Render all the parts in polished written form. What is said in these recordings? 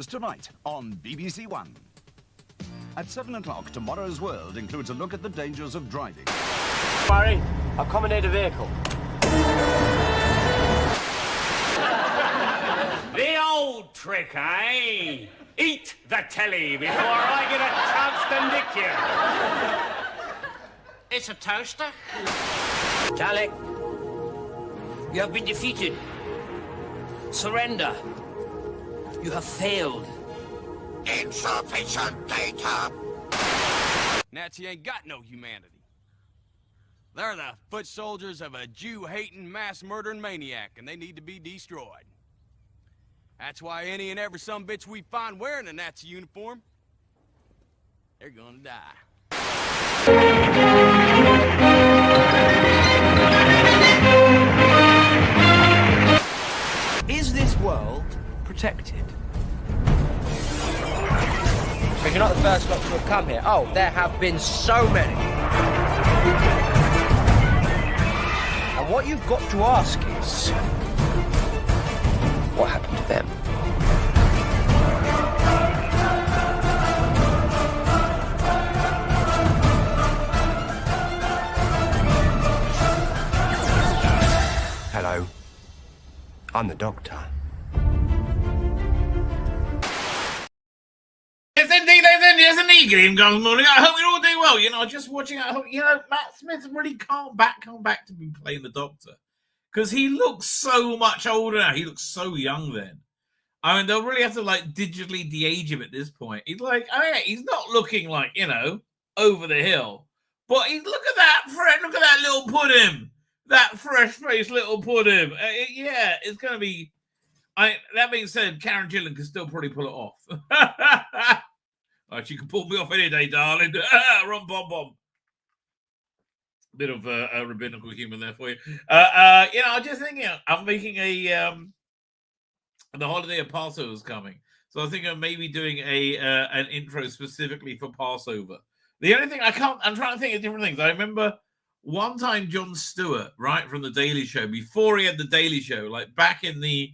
tonight on BBC One. At 7 o'clock, Tomorrow's World includes a look at the dangers of driving. Barry, I've commandeered a vehicle. The old trick, eh? Eat the telly before I get a chance to nick you. It's a toaster. Charlie. You have been defeated. Surrender. You have failed. Insufficient data. Nazi ain't got no humanity. They're the foot soldiers of a Jew-hating, mass-murdering maniac, and they need to be destroyed. That's why any and every sumbitch we find wearing a Nazi uniform, they're gonna die. Is this world protected? But you're not the first lot to have come here. Oh, there have been so many. And what you've got to ask is, what happened to them? Hello. I'm the doctor. Yes, indeed, good evening, morning. I hope you're all doing well. You know, just watching. I hope, Matt Smith really can't come back to be playing the Doctor, because he looks so much older now. He looks so young then. I mean, they'll really have to digitally de-age him at this point. He's he's not looking over the hill, but look at that little pudding, that fresh-faced little pudding. It's going to be. That being said, Karen Gillan can still probably pull it off. She can pull me off any day, darling. Rum bom bom. Bit of rabbinical humor there for you. I'm just thinking. I'm making the holiday of Passover is coming, so I think I'm maybe doing an intro specifically for Passover. The only thing I'm trying to think of different things. I remember one time Jon Stewart, right, from the Daily Show, before he had the Daily Show, back in the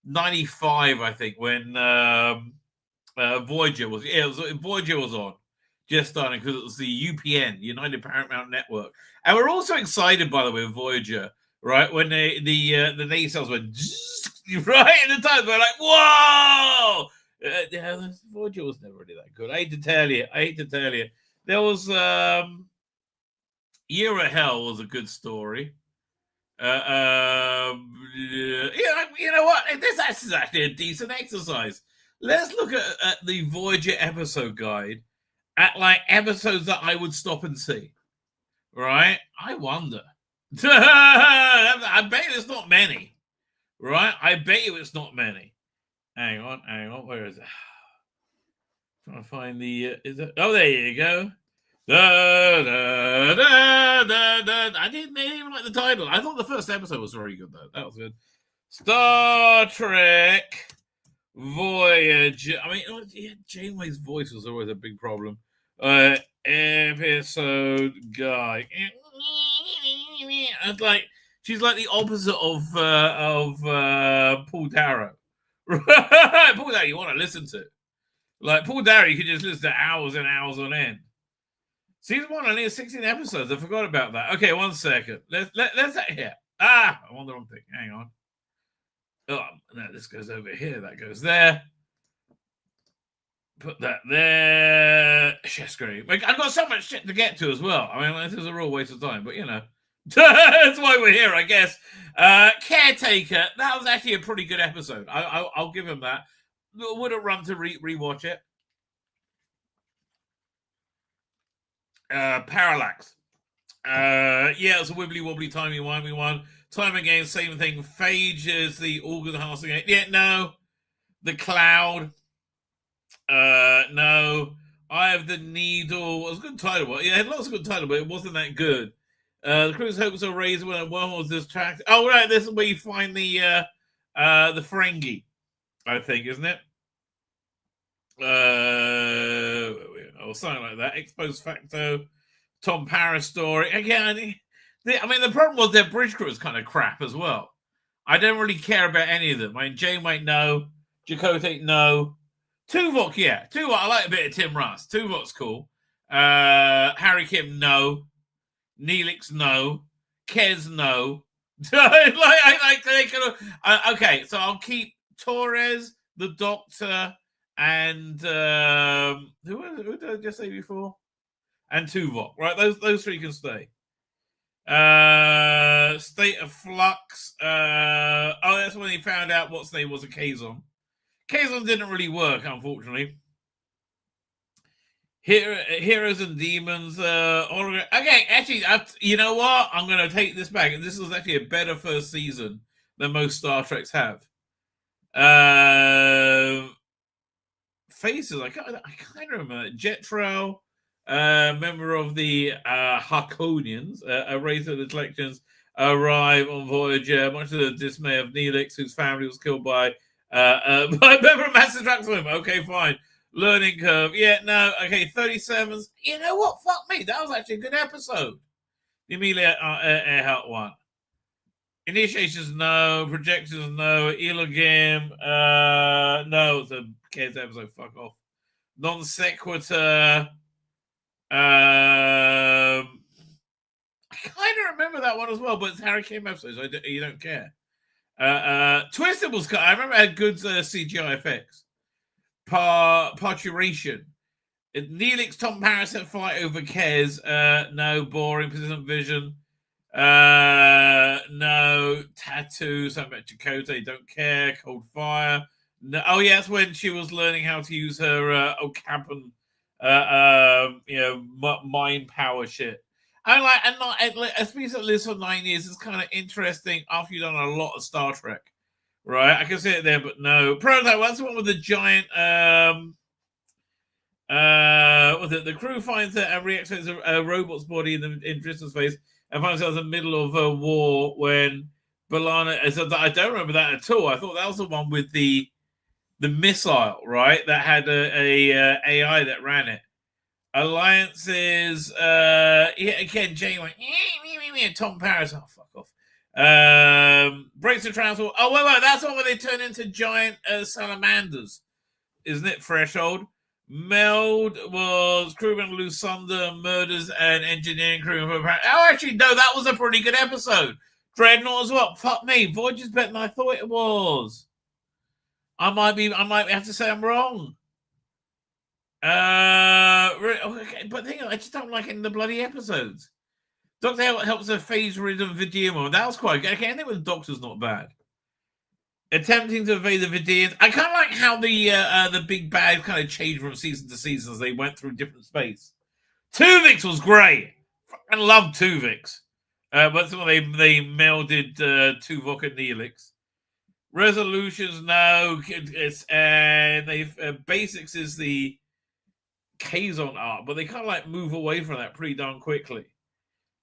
95, I think, when Voyager was on, just starting, because it was the UPN, United Paramount Network, and we're also excited, by the way, with Voyager, right, when the nacelles went right in the time, we're like, whoa! Voyager was never really that good. I hate to tell you. There was Year of Hell was a good story. You know what? This is actually a decent exercise. Let's look at the Voyager episode guide at episodes that I would stop and see. Right? I wonder. I bet it's not many. Right? I bet you it's not many. Hang on. Where is it? Trying to find the. Is it? Oh, there you go. Da, da, da, da, da. I didn't even like the title. I thought the first episode was very good, though. That was good. Star Trek Voyager. I mean, Janeway's voice was always a big problem. Episode guide. It's she's like the opposite of Paul Darrow. Paul Darrow, you want to listen to? Paul Darrow, you could just listen to hours and hours on end. Season 1 only has 16 episodes. I forgot about that. Okay, 1 second. Let's here. I want the wrong thing. Hang on. Oh, no, this goes over here. That goes there. Put that there. Share screen. I've got so much shit to get to as well. I mean, this is a real waste of time, but that's why we're here, I guess. Caretaker. That was actually a pretty good episode. I'll give him that. Wouldn't run to rewatch it. Parallax. It was a wibbly wobbly timey wimey one. Time again, same thing. Phage is the organ harnessing. No. The Cloud. No. I Have the Needle. It was a good title. It had lots of good titles, but it wasn't that good. The Crew's Hopes Are Raised when a worm was distracted. Oh, right. This is where you find the Ferengi, I think, isn't it? Or something like that. Ex post facto. Tom Paris story. Again, the problem was their bridge crew was kind of crap as well. I don't really care about any of them. I mean, Janeway, no. Chakotay, no. Tuvok, yeah. Tuvok, I like a bit of Tim Russ. Tuvok's cool. Harry Kim, no. Neelix, no. Kez, no. Okay, so I'll keep Torres, the Doctor, and who did I just say before? And Tuvok, right? Those three can stay. State of Flux. That's when he found out what's name was a Kazon. Kazon didn't really work, unfortunately. Heroes and Demons. Okay, actually, you know what? I'm going to take this back. And this was actually a better first season than most Star Treks have. Faces. I kind of remember Jet Trail. Member of the Harkonians, a race of the collections, arrive on Voyager, much to the dismay of Neelix, whose family was killed by a member of Master Traxxum. Okay, fine. Learning curve. Yeah, no. Okay, 37s. You know what? Fuck me. That was actually a good episode. The Amelia Earhart one. Initiations, no. Projections, no. Elogim, no. It's a kids episode. Fuck off. Non sequitur. I kind of remember that one as well, but it's Harry Kim episodes. So you don't care. Twisted was. I remember it had good CGI effects. Parturition. Neelix, Tom Paris fight over Kez. No. Boring. Persistent vision. No. Tattoo. Something about Chakotay. Don't care. Cold fire. No. Oh yeah, that's when she was learning how to use her Ocampan, mind power shit. A piece that lives for 9 years is kind of interesting after you've done a lot of Star Trek, right? I can see it there, but no. Prototype, that's the one with the giant. The crew finds that and reacts to a robot's body in Tristan's face and finds out in the middle of a war when B'Elanna. I don't remember that at all. I thought that was the one with the missile, right? That had a AI that ran it. Alliances, again, Jane went, and Tom Paris, oh, fuck off. Breaks the transport. Oh, wait, that's one where they turn into giant salamanders, isn't it? Threshold. Meld was crewman Lusunda, murders and engineering crewman. Oh, actually, no, that was a pretty good episode. Dreadnought as well. Fuck me, Voyager's better than I thought it was. I might have to say I'm wrong. Okay, but the thing is, I just don't like it in the bloody episodes. Doctor helps her phase rid of Vidium. That was quite good. Okay, I think the Doctor's not bad. Attempting to evade the Vidians. I kind of like how the big bad kind of changed from season to season as they went through different space. Tuvix was great. I love Tuvix. But they melded Tuvok and Neelix. Resolutions, no. Basics is the Kazon art, but they kind of like move away from that pretty darn quickly.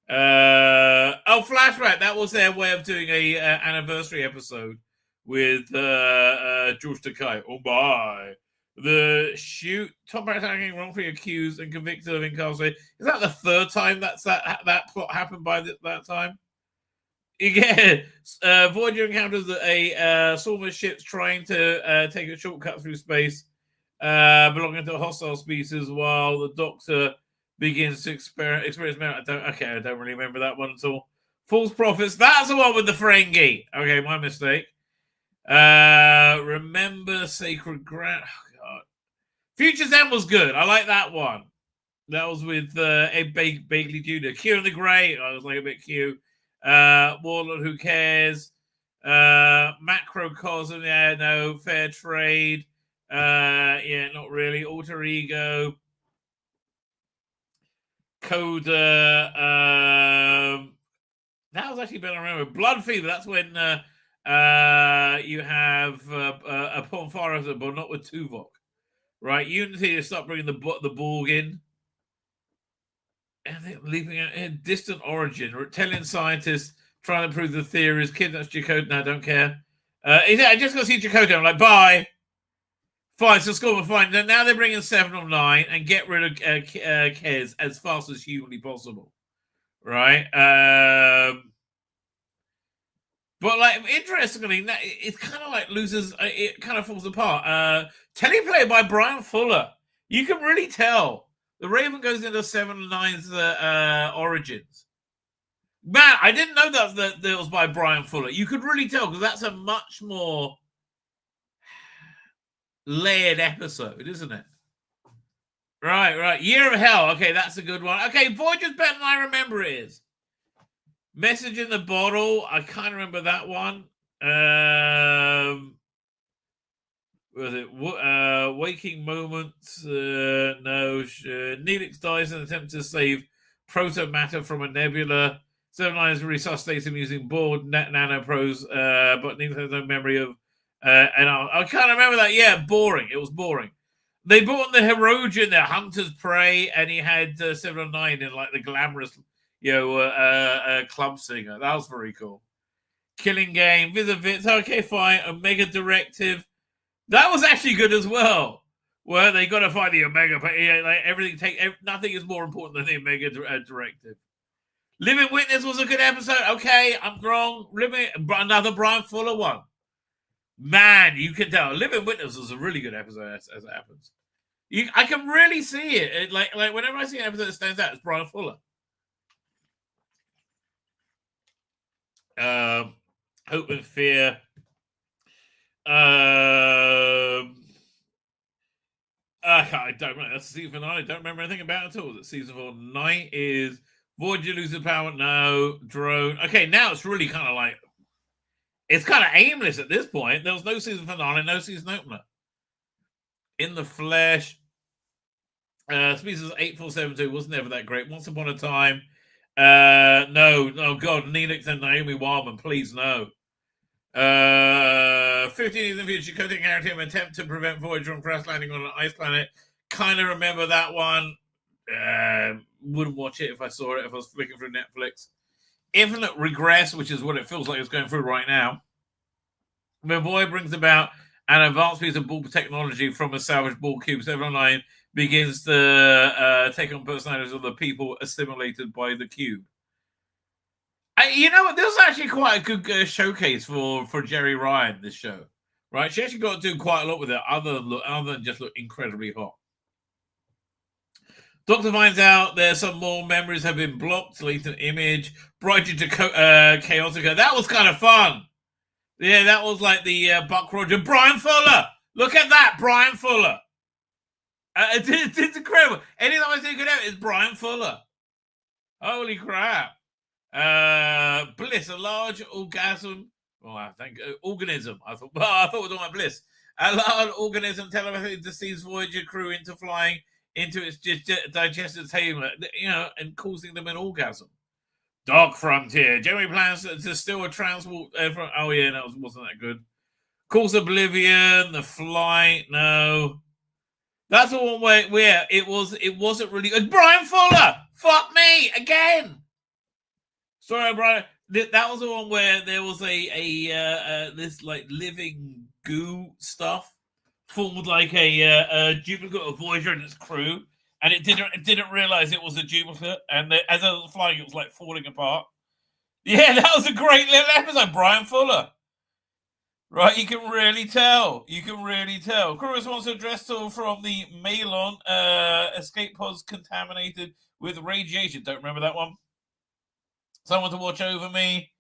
Flashback. That was their way of doing a anniversary episode with George Takei. Oh my! The shoot. Tom Paris hanging wrongfully accused and convicted of incarceration. Is that the third time that plot happened by that time? Yeah. Voyager encounters a swarm of ships trying to take a shortcut through space, belonging to a hostile species, while the Doctor begins to experience. I don't really remember that one at all. False Prophets. That's the one with the Ferengi. Okay, my mistake. Remember Sacred Ground. Oh, God. Future's End was good. I like that one. That was with Ed Begley Jr. Q and the Grey. I was like a bit Q. Warlord, who cares? Macrocosm, yeah, no. Fair Trade, yeah, not really. Alter Ego, Coda. That was actually better. I remember Blood Fever. That's when you have a Ponfara, but not with Tuvok, right? Unity is stop bringing the Borg in. And they're leaving a distant origin, telling scientists, trying to prove the theories, kidnaps Chakotay. No, I don't care. I just got to see Chakotay. I'm like, bye. Fine, so school will fine. Now they're bringing 7 of 9 and get rid of Kez as fast as humanly possible. Right? But like, interestingly, it kind of like loses. It kind of falls apart. Teleplay by Brian Fuller. You can really tell the Raven goes into 7 and 9's origins. Man, I didn't know that was by Brian Fuller. You could really tell because that's a much more layered episode, isn't it? Right. Year of Hell. Okay, that's a good one. Okay, Voyager's better than I remember it is. Message in the Bottle. I kind of remember that one. Was it Waking Moments? No. Neelix dies in an attempt to save proto matter from a nebula. 7 Lions resuscitates him using board nanopros, but Neelix has no memory of. And I can't remember that. Yeah, boring. It was boring. They brought in the Herodian, their Hunter's Prey, and he had 7 9 in like the glamorous, club singer. That was very cool. Killing Game, Visavits, okay, fine. Omega Directive. That was actually good as well. Well, they got to find the Omega, but nothing is more important than the Omega Directive. Living Witness was a good episode. Okay, I'm wrong. Another Brian Fuller one. Man, you can tell. Living Witness was a really good episode as it happens. I can really see it. Like whenever I see an episode that stands out, it's Brian Fuller. Hope and Fear. I don't remember. That's the season finale. I don't remember anything about it at all. That season 4 night is Voyager loses power. No. Drone. Okay, now it's really kind of like it's kind of aimless at this point. There was no season finale, no season opener. In the Flesh. Species 8472 was never that great. Once Upon a Time. No, God, Neelix and Naomi Wildman, please no. 15 years in the future, coding character attempt to prevent Voyager from crash landing on an ice planet. Kind of remember that one. Wouldn't watch it if I saw it, if I was flicking through Netflix. Infinite Regress, which is what it feels like it's going through right now. When Boy brings about an advanced piece of ball technology from a salvaged ball cube, 709 begins to take on personalities of the people assimilated by the cube. You know what? This was actually quite a good showcase for Jerry Ryan, this show. Right? She actually got to do quite a lot with it, other than just look incredibly hot. Doctor finds out there's some more memories have been blocked. Latent image. Brighter to Chaotica. That was kind of fun. Yeah, that was like the Buck Roger. Brian Fuller! Look at that, Brian Fuller. It's incredible. Anything I see good at is Brian Fuller. Holy crap. Bliss, a large orgasm. Oh, I think organism. I thought we were talking about Bliss. A large organism telepathically deceives Voyager crew into flying into its digestive chamber, and causing them an orgasm. Dark Frontier. Jeremy plans to steal a transport. Oh yeah, that wasn't that good. Course Oblivion. The Flight. No. That's the one where it wasn't really good. Brian Fuller! Fuck me! Again! Sorry, Brian. That was the one where there was this like living goo stuff formed like a duplicate of Voyager and its crew, and it didn't realize it was a duplicate, and as it was flying, it was like falling apart. Yeah, that was a great little episode, Brian Fuller. Right, you can really tell. Crew responds to a dress tool from the Malon escape pods contaminated with radiation. Don't remember that one. Someone to Watch Over Me.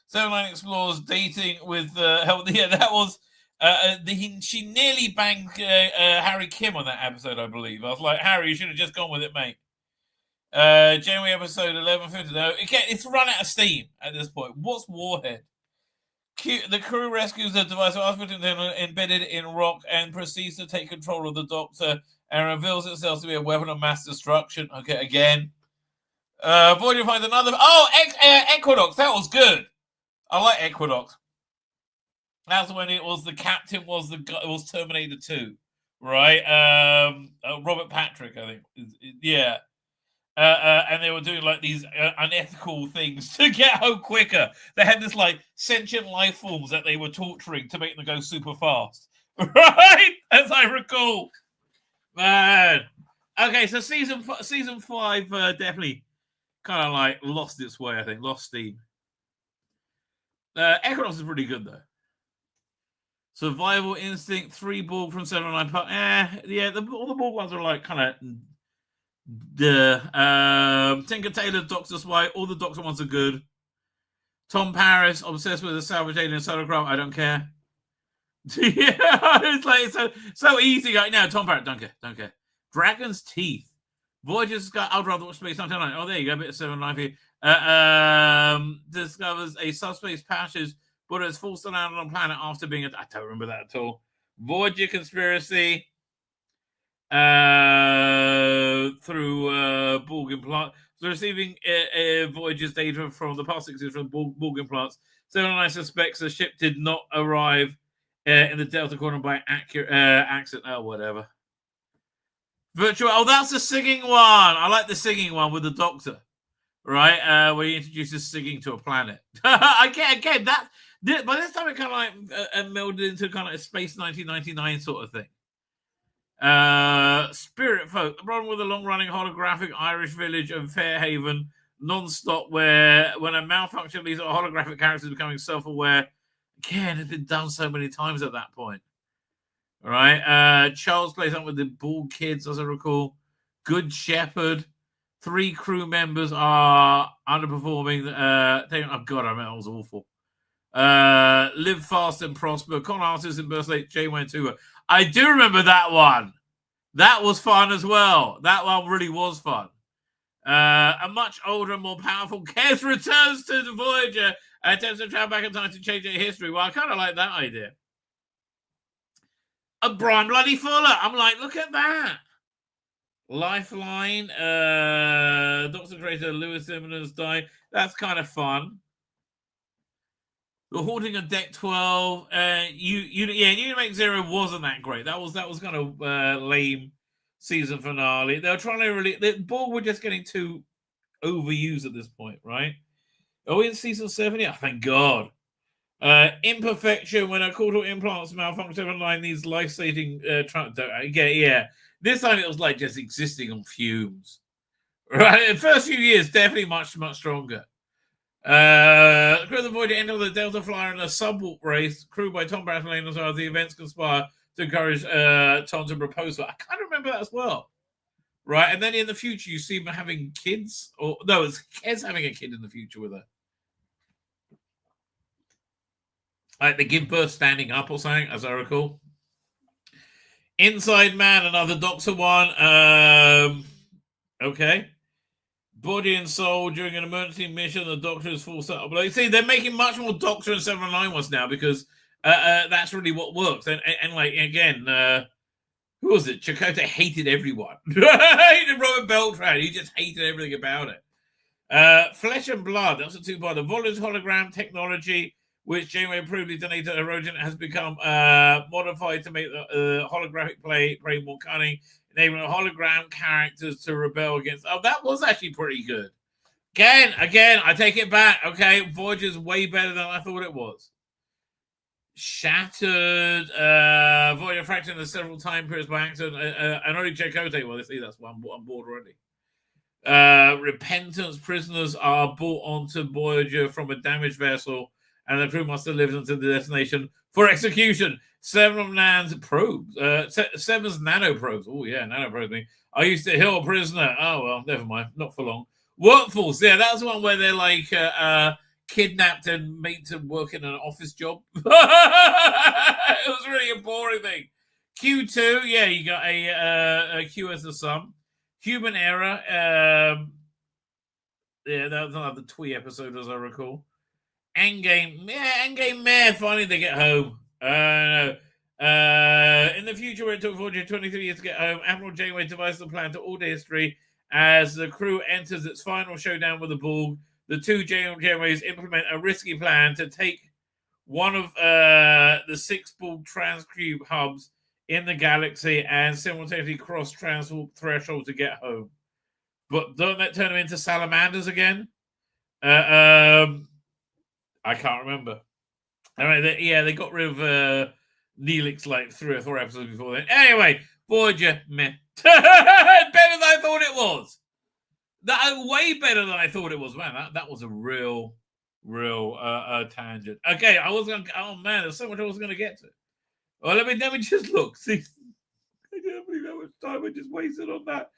79 explores dating with help. Yeah, that was she nearly banged Harry Kim on that episode, I believe. I was like, Harry, you should have just gone with it, mate. January episode 11:50. No, again, it's run out of steam at this point. What's Warhead? The crew rescues the device embedded in rock and proceeds to take control of the Doctor and reveals itself to be a weapon of mass destruction. Okay, again. Voyager finds another. Equinox. That was good. I like Equinox. That's when it was the captain was it was Terminator 2, right? Robert Patrick, I think. Yeah. And they were doing like these unethical things to get home quicker. They had this like sentient life forms that they were torturing to make them go super fast, right? As I recall, man. Okay, so season 5 definitely kind of like lost its way. I think lost steam. Equinox is pretty good, though. Survival Instinct, 3 Borg from 7 9 part. Yeah, all the Borg ones are like kind of Tinker Tailor, Doctor Spy, all the Doctor ones are good. Tom Paris, obsessed with the salvage alien solarcraft, I don't care. Yeah, it's like so easy right now. Tom Paris, don't care. Dragon's Teeth. Voyager's got I'd rather watch Space 99. Oh, there you go, a bit of 7 9 here. Discovers a subspace passage, but it's forced to land on a planet after being I don't remember that at all. Voyager conspiracy through Borg implant. So receiving Voyager's data from the past 6 years from Borg implants. 709 suspects the ship did not arrive in the Delta Quadrant by accident. Oh, whatever. Virtual. Oh, that's the singing one. I like the singing one with the Doctor, right? Where he introduces singing to a planet. Again, that by this time it kind of like melded into kind of a Space 1999 sort of thing. Spirit Folk, the problem with the long-running holographic Irish village of Fairhaven non-stop, where when a malfunction leads to holographic characters becoming self-aware. Again, it's been done so many times at that point. All right. Charles plays up with the Bald Kids, as I recall. Good Shepherd. 3 crew members are underperforming. Oh, God, I mean, that was awful. Live Fast and Prosper. Con Artists impersonate Janeway and Tuba. I do remember that one. That was fun as well. That one really was fun. A much older and more powerful Kes returns to the Voyager and attempts to travel back in time to change their history. Well, I kind of like that idea. A Brian Bloody Fuller. I'm like, look at that. Lifeline. Doctor Creator Lewis Simmons died. That's kind of fun. The Haunting of Deck 12. Unimake Zero wasn't that great. That was kind of lame season finale. They were trying to really. The Borg were just getting too overused at this point, right? Are we in season 7? Yeah, thank God. Imperfection, when a caudal implants malfunction online these life-saving yeah. This time it was like just existing on fumes. Right? The first few years, definitely much, much stronger. The crew of the Voyager enter the Delta Flyer in a subwarp race, crewed by Tom Bradley as well. The events conspire to encourage Tom to propose. I kind of remember that as well. Right? And then in the future, you see him having kids. Or no, it's Kes having a kid in the future with her. Like they give birth standing up or something, as I recall. Inside Man, another Doctor one. Okay. Body and Soul, during an emergency mission, the Doctor is forced out. But see, they're making much more Doctor and 709 ones now because that's really what works. And like, again, who was it? Chakotay hated everyone. He hated Robert Beltran. He just hated everything about it. Flesh and Blood, that's a 2-part. The Voyager's hologram technology, which Janeway proved donated to Erogen, has become modified to make the holographic prey more cunning, enabling hologram characters to rebel against. Oh, that was actually pretty good. Again, I take it back. Okay, Voyager's way better than I thought it was. Shattered, Voyager fractured in several time periods by accident, and only Chakotay. Well, see, that's one on board already. Repentance prisoners are brought onto Voyager from a damaged vessel, and the crew must have lived until the destination for execution. 7 of Nan's probes. 7's nanoprobes. Oh, yeah, nanoprobes. I used to heal a prisoner. Oh, well, never mind. Not for long. Workforce. Yeah, that's the one where they're like kidnapped and made to work in an office job. It was really a boring thing. Q2. Yeah, you got a Q as a sum. Human Error. Yeah, that was another Twee episode, as I recall. Endgame, meh. Finally, they get home. In the future, where it took Voyager 23 years to get home, Admiral Janeway devises a plan to order history as the crew enters its final showdown with the Borg. The two Janeways implement a risky plan to take one of the 6 Borg transcube hubs in the galaxy and simultaneously cross transwarp threshold to get home. But don't that turn them into salamanders again? I can't remember. All right, they got rid of Neelix like 3 or 4 episodes before then. Anyway, Voyager, meh. Better than I thought it was. That way better than I thought it was. Man, that was a real real tangent. Okay, I was going to... Oh, man, there's so much I was going to get to. Well, let me just look. See, I can't believe how much time I just wasted on that.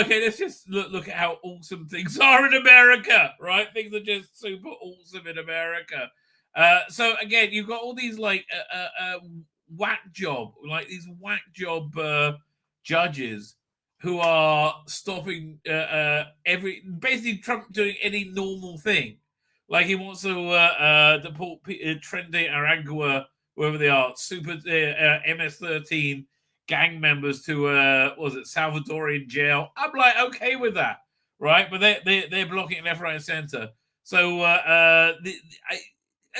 Okay, let's just look at how awesome things are in America, right? Things are just super awesome in America. So again, you've got all these like whack job judges who are stopping basically Trump doing any normal thing. Like he wants to deport Trendy Aragua, whoever they are, super MS-13 gang members to was it Salvadorian jail. I'm like, okay with that, right? But they're blocking left, right, and center. So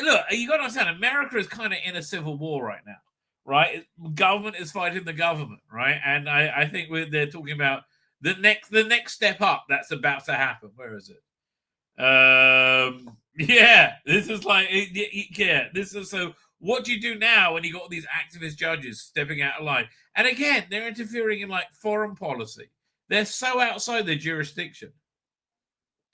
look, you got to understand, America is kind of in a civil war right now, right? Government is fighting the government, right? And I think they're talking about the next step up that's about to happen. Where is it? Yeah, this is like, yeah, this is so. What do you do now when you got all these activist judges stepping out of line? And again, they're interfering in like foreign policy. They're so outside their jurisdiction.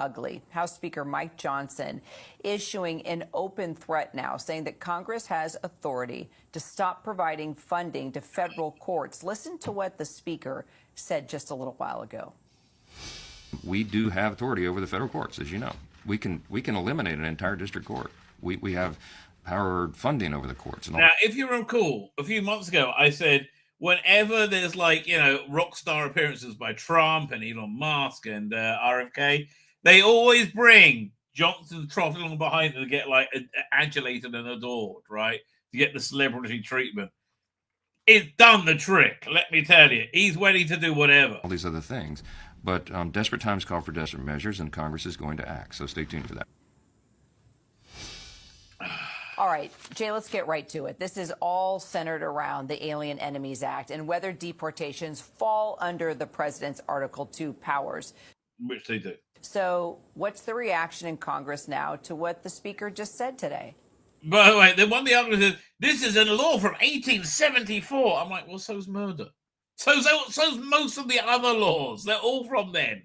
Ugly. House Speaker Mike Johnson issuing an open threat now, saying that Congress has authority to stop providing funding to federal courts. Listen to what the speaker said just a little while ago. We do have authority over the federal courts, as you know. We can eliminate an entire district court. We have power funding over the courts. And all. Now, if you recall, a few months ago, I said whenever there's like, rock star appearances by Trump and Elon Musk and RFK, they always bring Johnson trot along behind them to get like adulated and adored, right? To get the celebrity treatment. It's done the trick, let me tell you. He's ready to do whatever. All these other things. But desperate times call for desperate measures, and Congress is going to act. So stay tuned for that. All right, Jay, let's get right to it. This is all centered around the Alien Enemies Act and whether deportations fall under the president's Article 2 powers. Which they do. So what's the reaction in Congress now to what the speaker just said today? By the way, the one the argument is, this is a law from 1874. I'm like, well, so's murder. So's most of the other laws. They're all from then.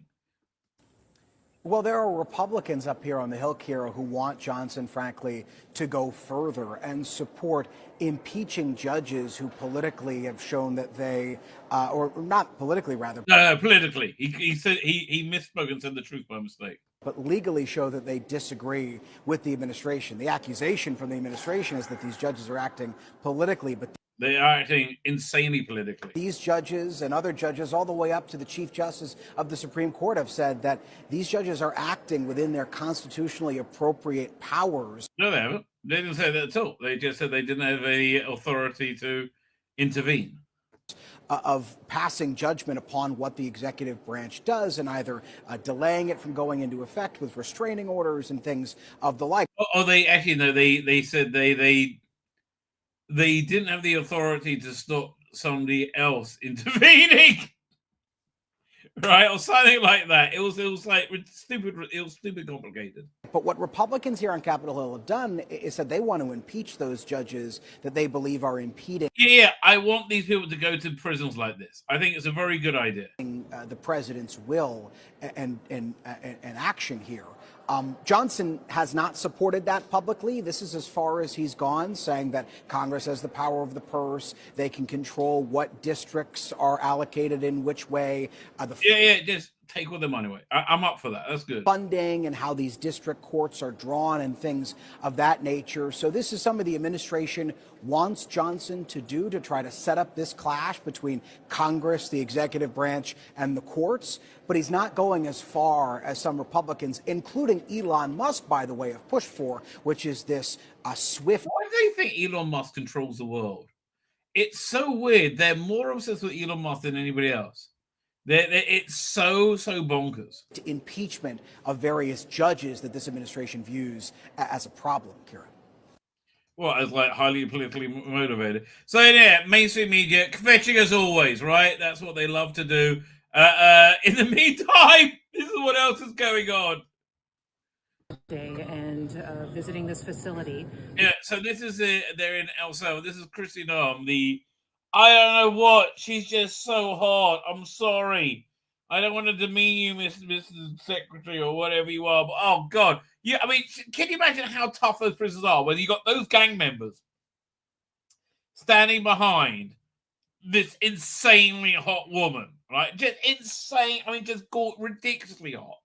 Well, there are Republicans up here on the Hill, Kira, who want Johnson, frankly, to go further and support impeaching judges who politically have shown that they, or not politically, rather. No, politically. He said he misspoke and said the truth by mistake. But legally show that they disagree with the administration. The accusation from the administration is that these judges are acting politically, but they are acting insanely politically. These judges and other judges, all the way up to the Chief Justice of the Supreme Court, have said that these judges are acting within their constitutionally appropriate powers. No, they haven't. They didn't say that at all. They just said they didn't have any authority to intervene. Of passing judgment upon what the executive branch does and either delaying it from going into effect with restraining orders and things of the like. Oh, they actually, no, they said they didn't have the authority to stop somebody else intervening, right, or something like that. It was like stupid. It was stupid complicated. But what Republicans here on Capitol Hill have done is that they want to impeach those judges that they believe are impeding. Yeah, I want these people to go to prisons like this. I think it's a very good idea. The president's will and action here. Johnson has not supported that publicly. This is as far as he's gone, saying that Congress has the power of the purse. They can control what districts are allocated in which way. Just take all the money away. I'm up for that. That's good. Funding and how these district courts are drawn and things of that nature. So this is some of the administration wants Johnson to do to try to set up this clash between Congress, the executive branch, and the courts. But he's not going as far as some Republicans, including Elon Musk, by the way, have pushed for, which is this swift. Why do you think Elon Musk controls the world? It's so weird. They're more obsessed with Elon Musk than anybody else. It's so bonkers. Impeachment of various judges that this administration views as a problem, Kieran. Well, as like highly politically motivated. So yeah, mainstream media kvetching as always, right? That's what they love to do. In the meantime, this is what else is going on. And visiting this facility. Yeah, so this is they're in El Salvador. This is Christy Noam, the I don't know what. She's just so hot. I'm sorry. I don't want to demean you, Mr. Secretary, or whatever you are. But oh God, Yeah, I mean, can you imagine how tough those prisoners are when you got those gang members standing behind this insanely hot woman, right? Just insane. I mean, just ridiculously hot,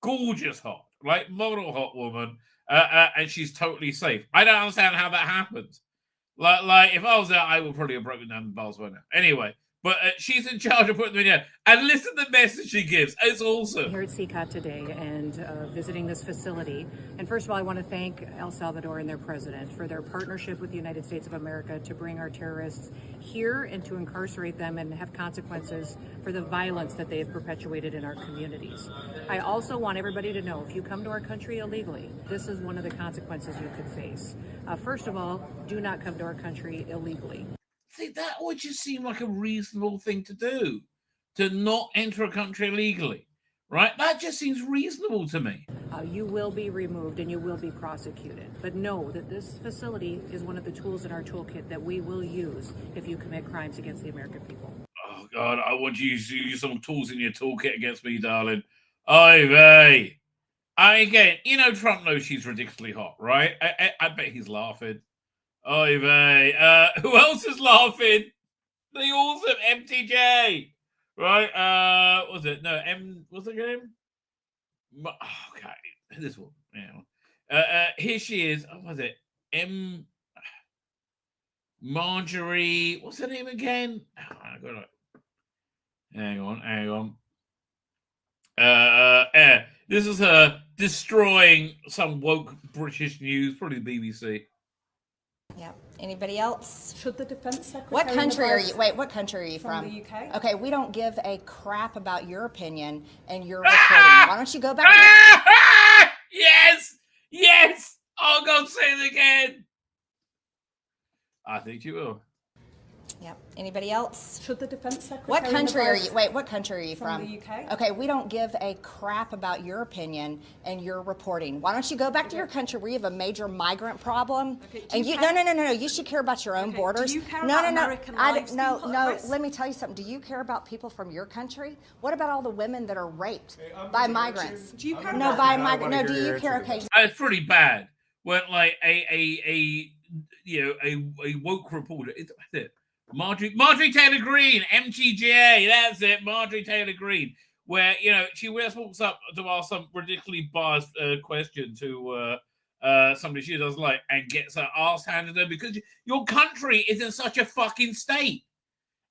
gorgeous hot, like model hot woman, and she's totally safe. I don't understand how that happens. Like if I was there, I would probably have broken down the bars by now. Anyway, but she's in charge of putting them in there. And listen to the message she gives. It's awesome. Here at CCOT today and visiting this facility. And first of all, I want to thank El Salvador and their president for their partnership with the United States of America to bring our terrorists here and to incarcerate them and have consequences for the violence that they have perpetuated in our communities. I also want everybody to know, if you come to our country illegally, this is one of the consequences you could face. First of all, do not come to our country illegally. See, that would just seem like a reasonable thing to do, to not enter a country illegally, right? That just seems reasonable to me. You will be removed and you will be prosecuted. But know that this facility is one of the tools in our toolkit that we will use if you commit crimes against the American people. Oh, God, I want you to use some tools in your toolkit against me, darling. Oy vey. Again, you know, Trump knows she's ridiculously hot, right? I bet he's laughing. Oy vey. Who else is laughing? The awesome MTJ. Right? Was it? No, what's the name? Okay. This one. Yeah. Here she is. Oh, was it? Marjorie. What's her name again? Oh, I got it. Hang on. This is her destroying some woke British news, probably the BBC. Yep. Anybody else? Should the Defence Secretary... What country are you? Wait, what country are you from? From the UK. Okay, we don't give a crap about your opinion and your reporting. Why don't you go back to... Yes! Oh, God, say it again! I think you will. Yep. Anybody else? Should the Defence Secretary... What country are you? Wait, what country are you from? From the UK. Okay, we don't give a crap about your opinion and your reporting. Why don't you go back to your country where you have a major migrant problem? Okay, And you no. You should care about your own borders. Do you care about American lives being put at risk? Let me tell you something. Do you care about people from your country? What about all the women that are raped by migrants? Do you care No, about by migrants. No, do you care? Okay. It's pretty bad when, like, a woke reporter... That's it. Marjorie Taylor Greene, MTJ, that's it, Marjorie Taylor Greene, where, you know, she just walks up to ask some ridiculously biased question to somebody she doesn't like and gets her ass handed her because your country is in such a fucking state.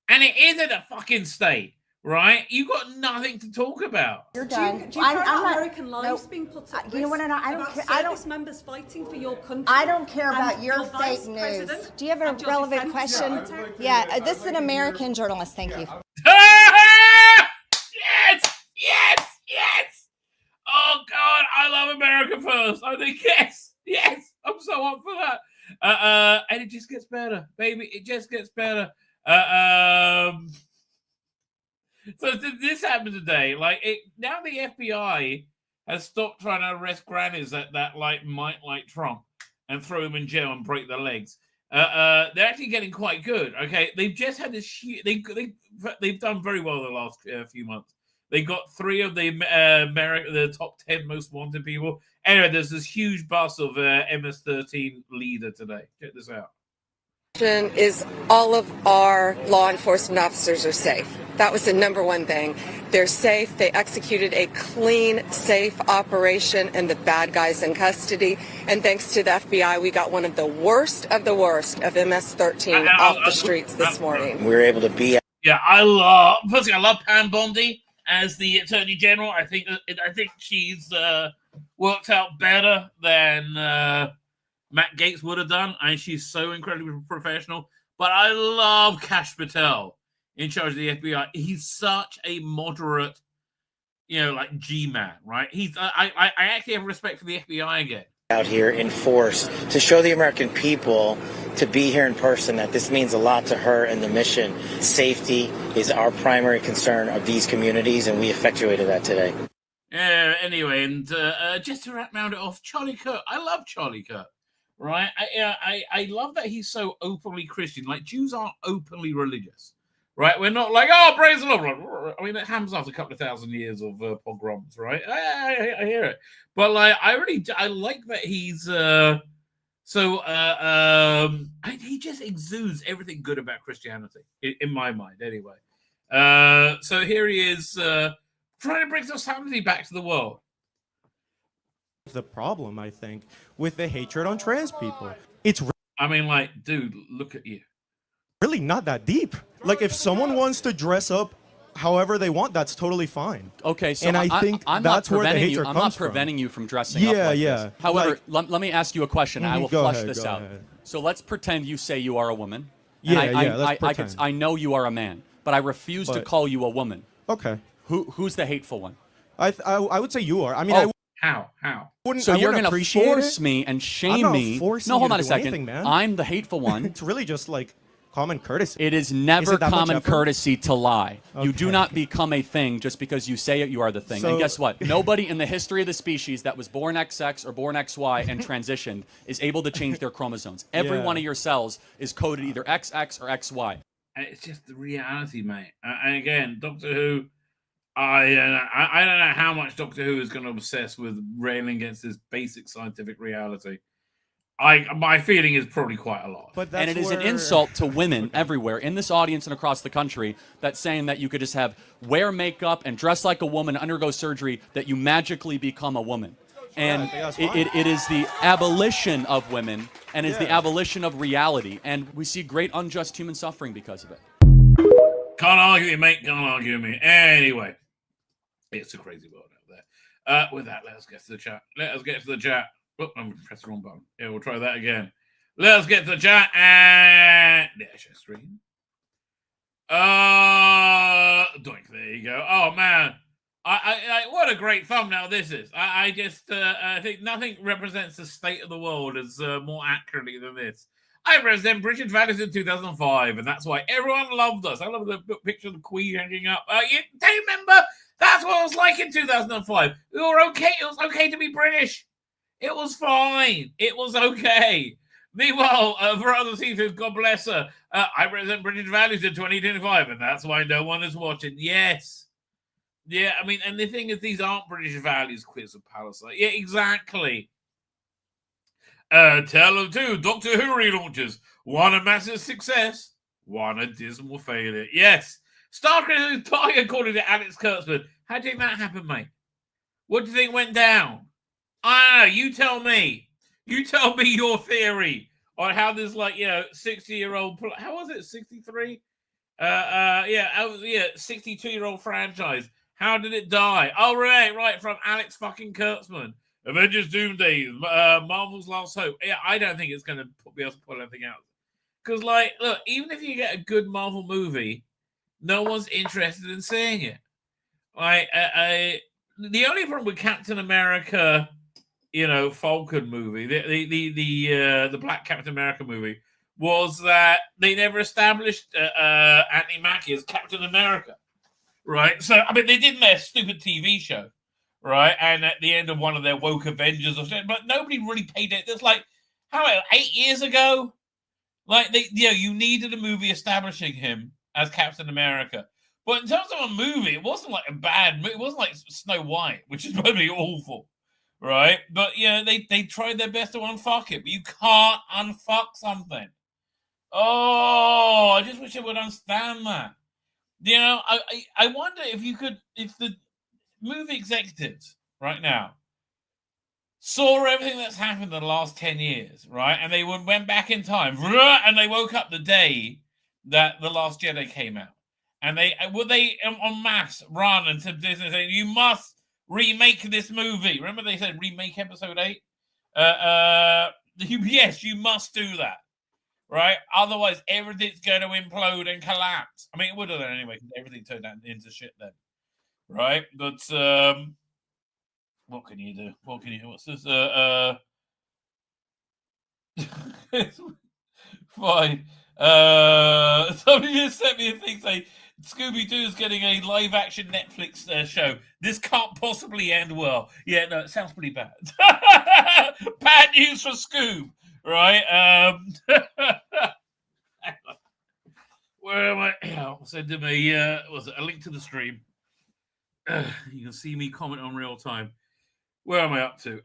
And it isn't a fucking state, right? You've got nothing to talk about. You're done. Do you care about American lives being put at risk? You know what? I don't care. Service members fighting for your country. I don't care about your vice fake news. president Do you have a and your relevant defense question? secretary. Yeah, this is an American journalist. Thank you. Yes! Oh, God, I love America First. I think, yes, I'm so up for that. And it just gets better, baby. It just gets better. So this happened today. Like, now the FBI has stopped trying to arrest grannies that like might like Trump and throw them in jail and break their legs. They're actually getting quite good. Okay, they've just had this. They've done very well the last few months. They got 3 of the top 10 most wanted people. Anyway, there's this huge bust of MS-13 leader today. Check this out. Is all of our law enforcement officers are safe. That was the number one thing. They're safe. They executed a clean, safe operation and the bad guys in custody. And thanks to the FBI, we got one of the worst of MS-13 off the streets this morning. We were able to be... Yeah, I love Pam Bondi as the Attorney General. I think she's worked out better than Matt Gaetz would have done, and she's so incredibly professional. But I love Kash Patel in charge of the FBI. He's such a moderate, like G-man, right? I actually have respect for the FBI again. Out here in force to show the American people to be here in person that this means a lot to her and the mission. Safety is our primary concern of these communities, and we effectuated that today. Anyway, and just to round it off, Charlie Kirk. I love Charlie Kirk. Right, I love that he's so openly Christian. Like, Jews aren't openly religious, right? We're not like, oh, praise the Lord. I mean, it happens after a couple of thousand years of pogroms, right? I hear it. But like, I like that he's he just exudes everything good about Christianity, in my mind, anyway. So here he is trying to bring some sanity back to the world. The problem, I think, with the hatred on trans people. It's I mean, like, dude, look at you. Really not that deep. Like, if someone wants to dress up however they want, that's totally fine. Okay, so and I think I'm that's not where the preventing hatred you. I'm comes not from. preventing you from dressing up like this. However, let me ask you a question. I will flush this out. So let's pretend you say you are a woman. Let's pretend. I know you are a man, but I refuse to call you a woman. Okay. Who's the hateful one? I would say you are. I mean, How? So you're going to force me and shame me. No, hold on a second. I'm the hateful one. It's really just like common courtesy. It is never common courtesy to lie. Okay. You do not become a thing just because you say it, you are the thing. And guess what? Nobody in the history of the species that was born XX or born XY and transitioned is able to change their chromosomes. Every one of your cells is coded either XX or XY. It's just the reality, mate. And again, Doctor Who, I don't know how much Doctor Who is going to obsess with railing against this basic scientific reality. My feeling is probably quite a lot. And it is an insult to women everywhere in this audience and across the country that's saying that you could just wear makeup and dress like a woman, undergo surgery, that you magically become a woman. And it is the abolition of women and is the abolition of reality. And we see great unjust human suffering because of it. Can't argue with you, mate. Can't argue with me. Anyway, it's a crazy world out there. With that, let's get to the chat. Oh, I'm pressing the wrong button. Yeah, we'll try that again. Let's get to the chat and share screen. Doink, there you go. Oh man, I what a great thumbnail this is. I think nothing represents the state of the world as more accurately than this. I represent British values in 2005, and that's why everyone loved us. I love the picture of the Queen hanging up. Do you remember? That's what it was like in 2005. We were okay. It was okay to be British. It was fine. It was okay. Meanwhile, for other seasons, God bless her, I represent British values in 2025, and that's why no one is watching. Yes. Yeah, I mean, and the thing is, these aren't British values, Quiz of Palestine. Yeah, exactly. Tell them too. Doctor Who relaunches. One a massive success, one a dismal failure. Yes. StarCraft is party according to Alex Kurtzman. How do you think that happened, mate? What do you think went down? I don't know. You tell me. You tell me your theory on how this, 60-year-old. How was it? 63? 62-year-old franchise. How did it die? Oh, right. From Alex fucking Kurtzman. Avengers Doomsday. Marvel's Last Hope. Yeah, I don't think it's going to be able to pull anything out. Because, look, even if you get a good Marvel movie, no one's interested in seeing it. The only problem with Captain America, Falcon movie, the Black Captain America movie, was that they never established Anthony Mackie as Captain America, right? So, I mean, they did their stupid TV show, right? And at the end of one of their woke Avengers or something, but nobody really paid it. It's like, 8 years ago? You needed a movie establishing him as Captain America. But in terms of a movie, it wasn't like a bad movie. It wasn't like Snow White, which is probably awful, right? But, they tried their best to unfuck it. But you can't unfuck something. Oh, I just wish I would understand that. I wonder if the movie executives right now saw everything that's happened in the last 10 years, right? And they went back in time, and they woke up the day that The Last Jedi came out. And would they en masse run into Disney saying, you must remake this movie? Remember they said remake episode 8? Yes, you must do that, right? Otherwise, everything's going to implode and collapse. I mean, it would have done anyway. Everything turned out into shit then, right? But what can you do? What's this? Fine. Somebody just sent me a thing saying Scooby-Doo is getting a live-action Netflix show. This can't possibly end well. Yeah, no, it sounds pretty bad. Bad news for Scoob, right? Where am I? What's sent him a link to the stream. You can see me comment on real time. Where am I up to?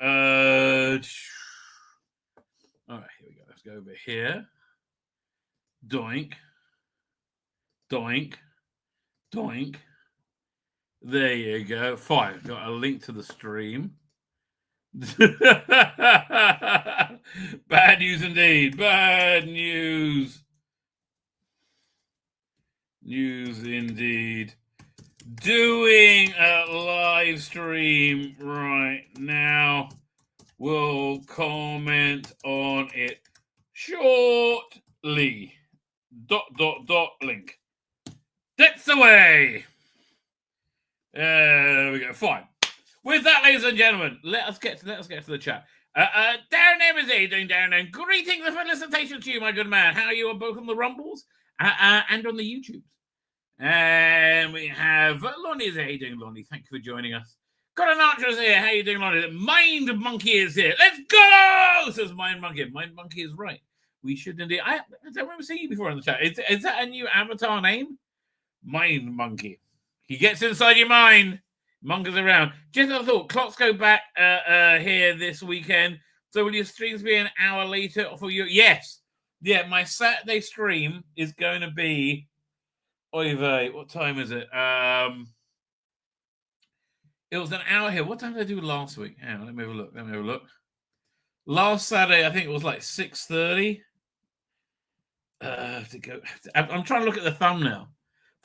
All right, here we go. Let's go over here. Doink. Doink. Doink. There you go. Fine. Got a link to the stream. Bad news indeed. Bad news. News indeed. Doing a live stream right now. We'll comment on it shortly. ... link. That's away. There we go. Fine. With that, ladies and gentlemen, let's get to the chat. Darren Evans, how you doing, Darren? And greetings and felicitations to you, my good man. How are you both on the Rumbles and on the YouTubes? And we have Lonnie. How you doing, Lonnie? Thank you for joining us. Got an Archer's here. How you doing, Lonnie? Mind Monkey is here. Let's go, says Mind Monkey. Mind Monkey is right. We should indeed. I don't remember seeing you before in the chat. Is that a new avatar name? Mind Monkey. He gets inside your mind. Monkey's around. Just a thought. Clocks go back here this weekend. So will your streams be an hour later for you? Yes. Yeah, my Saturday stream is going to be... Oy vey, what time is it? It was an hour here. What time did I do last week? Hang on, let me have a look. Last Saturday, I think it was like 6:30. I'm trying to look at the thumbnail.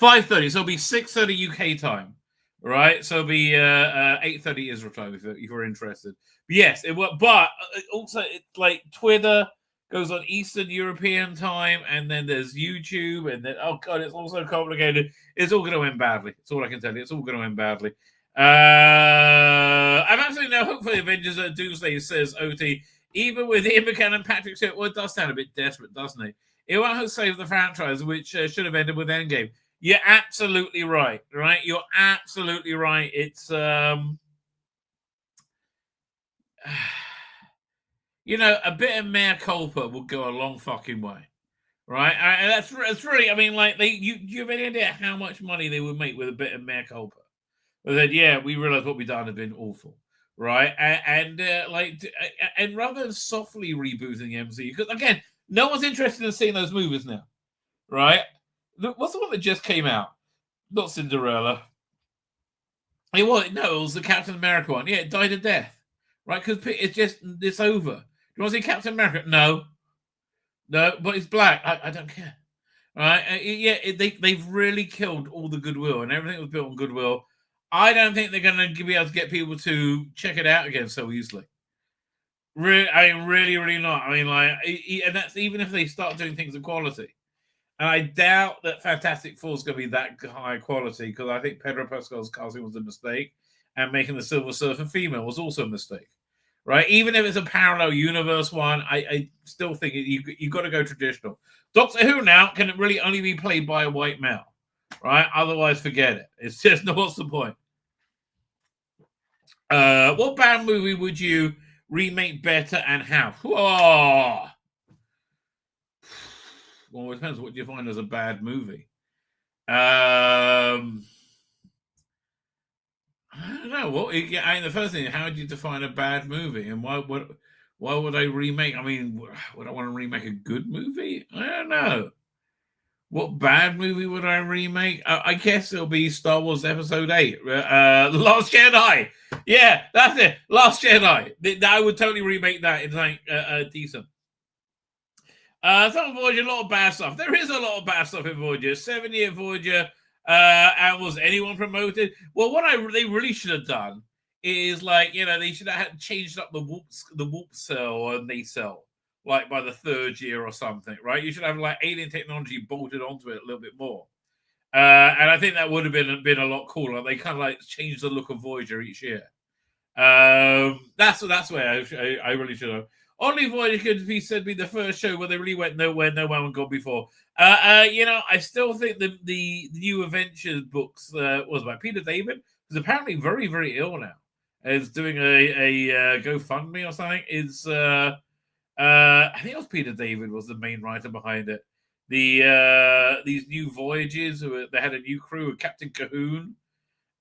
5:30, so it'll be 6:30 UK time, right? So it'll be 8:30 Israel time if you're interested. But yes, it will. But also, it's like Twitter goes on Eastern European time, and then there's YouTube, and then oh god, it's all so complicated. It's all going to end badly. That's all I can tell you. It's all going to end badly. I'm absolutely no hope for the Avengers at Doomsday, says OT. Even with Ian McKellen and Patrick Stewart, well, it does sound a bit desperate, doesn't it? It won't have saved the franchise, which should have ended with Endgame. You're absolutely right, right? You're absolutely right. It's you know, a bit of mea culpa will go a long fucking way, right? And that's really, I mean, like, you have any idea how much money they would make with a bit of mea culpa? Well, then, yeah, we realize what we've done has been awful, right? And rather than softly rebooting the MCU, because again, no one's interested in seeing those movies now, right? What's the one that just came out? Not Cinderella. It was the Captain America one. Yeah, it died a death, right? Because it's over. Do you want to see Captain America? No, but it's black. I don't care, right? They've really killed all the goodwill, and everything was built on goodwill. I don't think they're going to be able to get people to check it out again so easily. Really not. I mean, like, and that's even if they start doing things of quality. And I doubt that Fantastic Four is going to be that high quality, because I think Pedro Pascal's casting was a mistake, and making the Silver Surfer female was also a mistake, right? Even if it's a parallel universe one, I still think you got to go traditional. Doctor Who now can really only be played by a white male, right? Otherwise, forget it. It's just, what's the point? What bad movie would you remake better and how? Whoa! Well, it depends what you find as a bad movie. I don't know. The first thing, how do you define a bad movie, and why would I remake? I mean, would I want to remake a good movie? I don't know. What bad movie would I remake? I guess it'll be Star Wars Episode 8, Last Jedi. Yeah, that's it. Last Jedi. I would totally remake that. It's like decent. Some Voyager, a lot of bad stuff. There is a lot of bad stuff in Voyager. 7-year Voyager. And was anyone promoted? Well, what they really should have done is, like, you know, they should have changed up the warp cell or nacelle, like by the 3rd year or something, right? You should have like alien technology bolted onto it a little bit more. And I think that would have been a lot cooler. They kind of like changed the look of Voyager each year. That's where I really should have. Only Voyager could be said to be the first show where they really went nowhere no one had gone before. You know, I still think the new Avengers books was by Peter David, who's apparently very, very ill now. Is doing a GoFundMe or something. I think it was Peter David was the main writer behind it. these new voyages. They had a new crew with Captain Cahoon,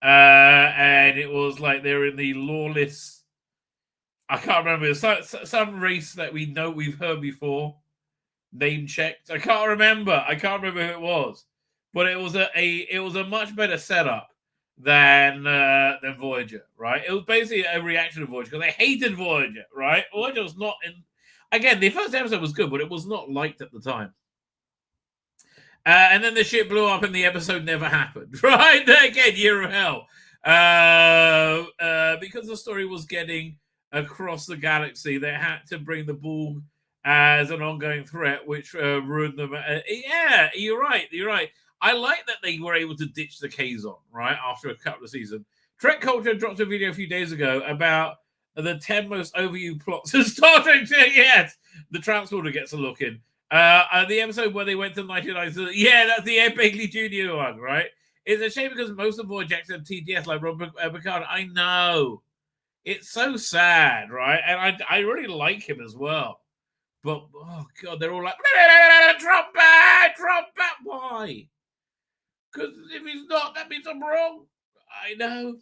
and it was like they're in the lawless. I can't remember some race that we've heard before. Name checked. I can't remember who it was, but it was a much better setup than Voyager, right? It was basically a reaction to Voyager because they hated Voyager, right? Voyager was not in. Again, the first episode was good, but it was not liked at the time. And then the ship blew up and the episode never happened, right? Again, Year of Hell. Because the story was getting across the galaxy, they had to bring the Borg as an ongoing threat, which ruined them. Yeah, you're right. I like that they were able to ditch the Kazon, right, after a couple of seasons. Trek Culture dropped a video a few days ago about the 10 most overused plots of Star Trek. Yes, the transporter gets a look in. The episode where they went to 99. Yeah, that's the Ed Begley Jr. one, right? It's a shame because most of Voyager have TDS like Rob Picard. I know. It's so sad, right? And I really like him as well. But, oh, God, they're all like, drop back. Why? Because if he's not, that means I'm wrong. I know.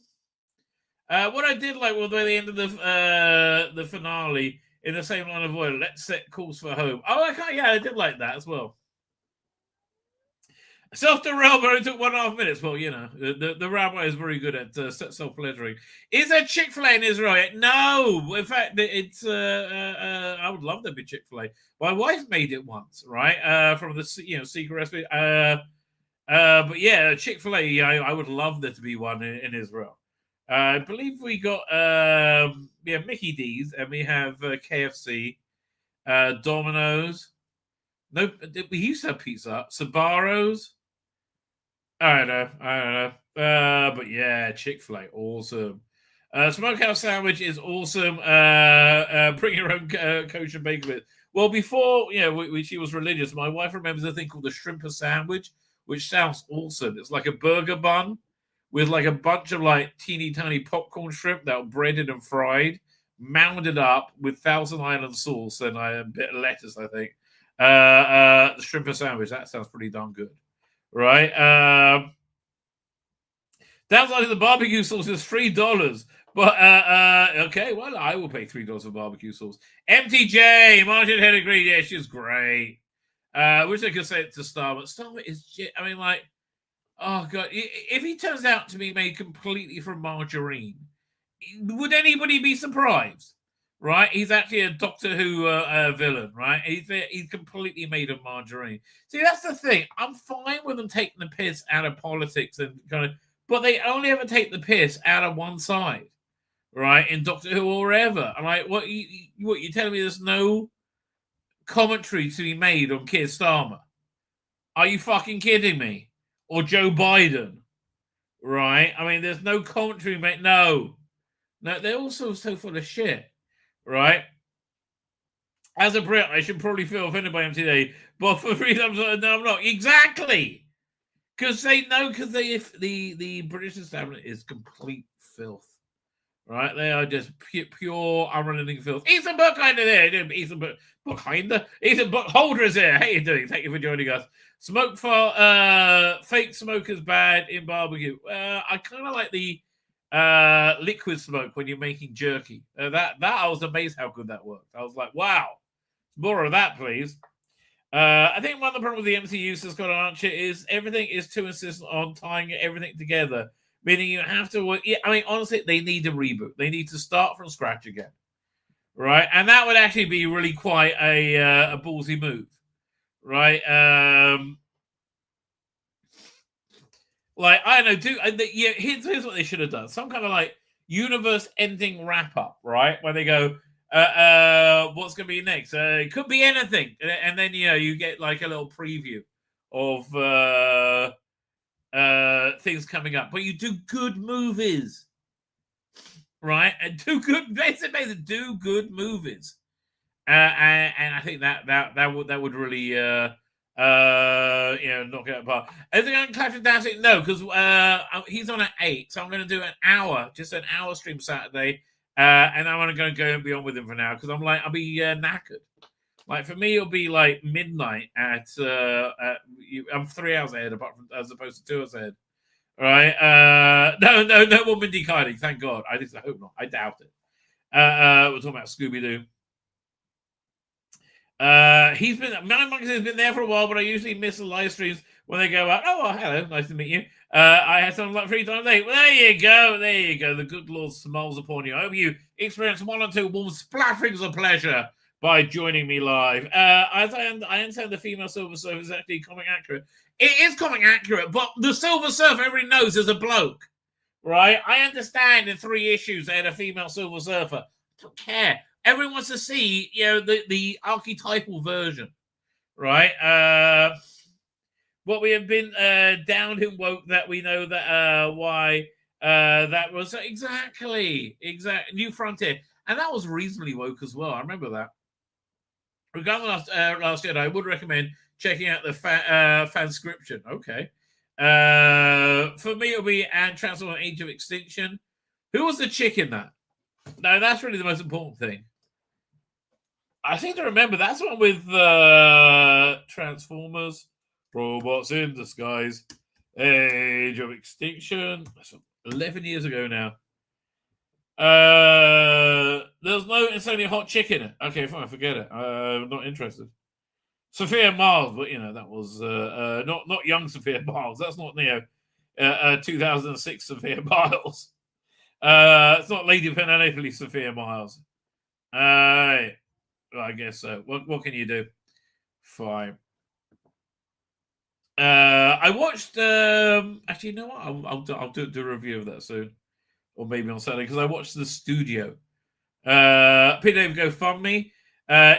What I did like was by the end of the finale, in the same line of oil, let's set course for home. Oh, I did like that as well. Self-derail, but it took 1.5 minutes. Well, you know, the rabbi is very good at self-pleasuring. Is there Chick-fil-A in Israel? No. In fact, it's I would love there to be Chick-fil-A. My wife made it once, right? From the secret recipe. But yeah, Chick-fil-A, I would love there to be one in Israel. I believe we got Mickey D's and we have KFC, Domino's. No, we used to have pizza. Sabaros. I don't know. But yeah, Chick-fil-A, awesome. Smokehouse sandwich is awesome. Bring your own kosher bacon bit. Well, before she was religious, my wife remembers a thing called the shrimper sandwich, which sounds awesome. It's like a burger bun with like a bunch of like teeny tiny popcorn shrimp that were breaded and fried, mounded up with Thousand Island sauce and a bit of lettuce, I think. The shrimper sandwich, that sounds pretty darn good, right? Downside, the barbecue sauce is $3, but okay, well, I will pay $3 for barbecue sauce. MTJ, Martin had agreed. Yeah, she's great. Wish I could say it to Star, but Star is, I mean, like, oh god, if he turns out to be made completely from margarine, would anybody be surprised? Right, he's actually a Doctor Who villain, right? He's completely made of margarine. See, that's the thing. I'm fine with them taking the piss out of politics and but they only ever take the piss out of one side, right? In Doctor Who or wherever. I'm like, what you telling me? There's no commentary to be made on Keir Starmer? Are you fucking kidding me? Or Joe Biden, right? I mean, there's no commentary made. No, they're also so full of shit. Right? As a Brit, I should probably feel offended by him today, but for freedom, no, I'm not. Exactly! Because the British establishment is complete filth. Right? They are just pure unrelenting filth. Ethan Buckhinder there. Ethan Buckhinder? Ethan Buckholder is here. How you doing? Thank you for joining us. Fake smoke is bad in barbecue. I kind of like the liquid smoke when you're making jerky. That I was amazed how good that worked. I was like, wow, more of that, please. I think one of the problems with the MCU, so Scott Archer, is everything is too insistent on tying everything together. Meaning you have to work. I mean, honestly, they need a reboot. They need to start from scratch again, right? And that would actually be really quite a ballsy move, right? Like, I don't know, here's what they should have done. Some kind of, like, universe-ending wrap-up, right? Where they go, what's going to be next? It could be anything. And then, you get, like, a little preview of things coming up. But you do good movies, right? And do good movies. And I think that would really... knock it apart. Is it going to clash with dancing? No, because he's on at 8, so I'm going to do an hour stream Saturday, and I'm going to go and be on with him for now because I'm like I'll be knackered, Like for me, it'll be like midnight at I'm 3 hours ahead, as opposed to 2 hours ahead. All right. No more Mindy Kaling. Thank God. I hope not. I doubt it. We're talking about Scooby Doo. Mad Monkeys has been there for a while, but I usually miss the live streams when they go out. Oh, well, hello, nice to meet you. I had something like 3 times a day. Well, there you go. The good Lord smiles upon you. I hope you experience 1 or 2 warm splashings of pleasure by joining me live. As I understand the female Silver Surfer is actually comic accurate. It is comic accurate, but the Silver Surfer everybody knows is a bloke, right? I understand in 3 issues they had a female Silver Surfer. I don't care. Everyone wants to see, the archetypal version, right? What we have been downhill woke that we know that why that was exactly New Frontier, and that was reasonably woke as well. I remember that. Regarding last year, I would recommend checking out the fanscription. Okay, for me it'll be and Transformers Age of Extinction. Who was the chick in that? No, that's really the most important thing. I seem to remember that's one with Transformers, Robots in Disguise, Age of Extinction. That's 11 years ago now. There's no insanely hot chick in it. Okay, fine, forget it. I'm not interested. Sophia Miles, but that was not young Sophia Miles. That's not 2006 Sophia Miles. It's not Lady Penelope Sophia Miles. I guess so. What can you do? Fine. I watched. Actually, you know what? I'll do a review of that soon, or maybe on Saturday, because I watched The Studio. Peter GoFundMe,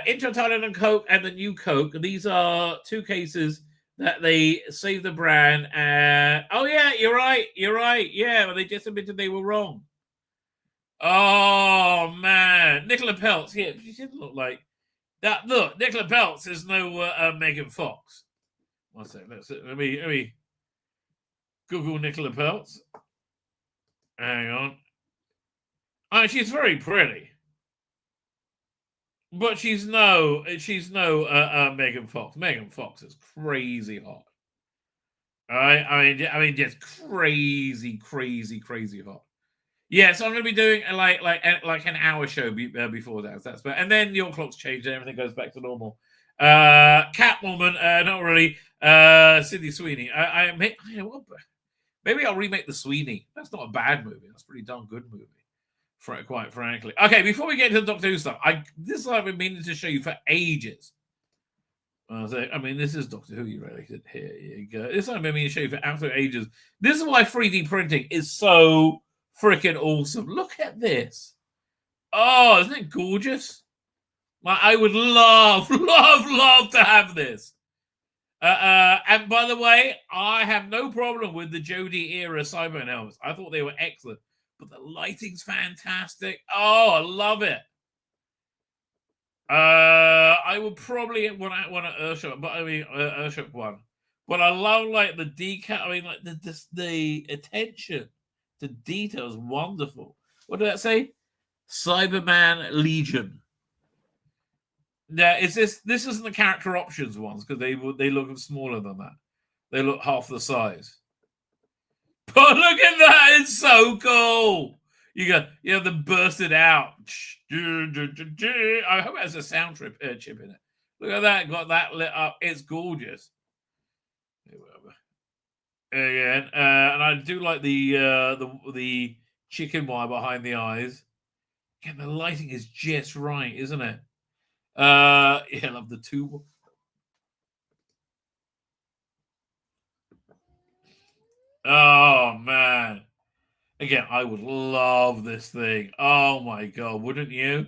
Intro Thailand and Coke and the new Coke. These are 2 cases that they saved the brand. Oh yeah, you're right. Yeah, well, they just admitted they were wrong. Oh man, Nicola Peltz. Yeah, she didn't look like that. Look, Nicola Peltz is no Megan Fox. One second. Let me Google Nicola Peltz. Hang on. Oh, she's very pretty, but she's no Megan Fox. Megan Fox is crazy hot. All right, I mean, just crazy hot. Yeah, so I'm going to be doing like an hour show before that. That's and then your clock's changed and everything goes back to normal. Catwoman, not really. Sydney Sweeney. Maybe I'll remake the Sweeney. That's not a bad movie. That's a pretty darn good movie, quite frankly. Okay, before we get into the Doctor Who stuff, this I've been meaning to show you for ages. This is Doctor Who. You ready? Here you go. This I've been meaning to show you for absolute ages. This is why 3D printing is so freaking awesome. Look at this. Oh, isn't it gorgeous? I would love to have this. And by the way, I have no problem with the Jodie era Cyberman helmets. I thought they were excellent, but the lighting's fantastic. Oh, I love it. I would probably want an Earthshock, but Earthshock one. But I love the decal. The attention to detail is wonderful. What did that say? Cyberman Legion. Now, this isn't the character options ones because they look smaller than that. They look half the size. But look at that! It's so cool. You have them bursted out. I hope it has a sound chip in it. Look at that! Got that lit up. It's gorgeous. Again, and I do like the chicken wire behind the eyes. Again, the lighting is just right, isn't it? I love the 2. Oh man! Again, I would love this thing. Oh my god, wouldn't you?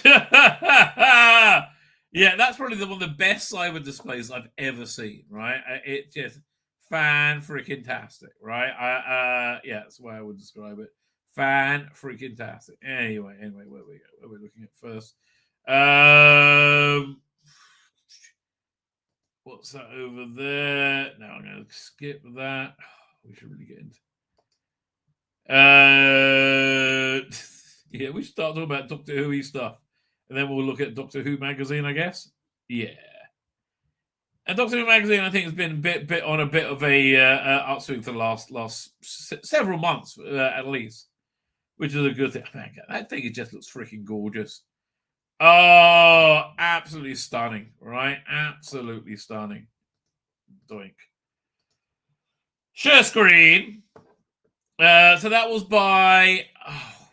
Yeah, that's probably one of the best cyber displays I've ever seen. Right? It's just fan-freaking-tastic, right? Yeah, that's the way I would describe it. Fan-freaking-tastic. Anyway, where we go? What are we looking at first? What's that over there? No, I'm going to skip that. We should really get into. Yeah, we should start talking about Doctor Who stuff And then we'll look at Doctor Who magazine, I guess. Yeah. And Doctor Who magazine, I think, has been bit on a bit of a upswing for the last several months, at least, which is a good thing. Man, that thing, it just looks freaking gorgeous. Oh, absolutely stunning, right? Absolutely stunning. Doink. Share screen. So that was by... Oh,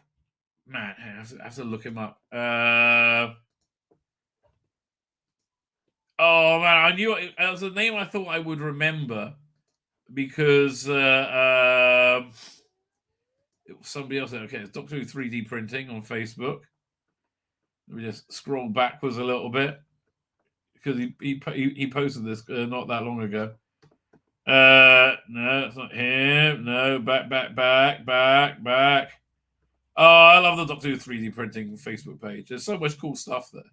man, I have to look him up. Oh man, I knew it was a name I thought I would remember because it was somebody else. Okay, it's Doctor Who 3D printing on Facebook. Let me just scroll backwards a little bit because he posted this not that long ago. No, it's not him. No, back. Oh, I love the Doctor Who 3D printing Facebook page. There's so much cool stuff there.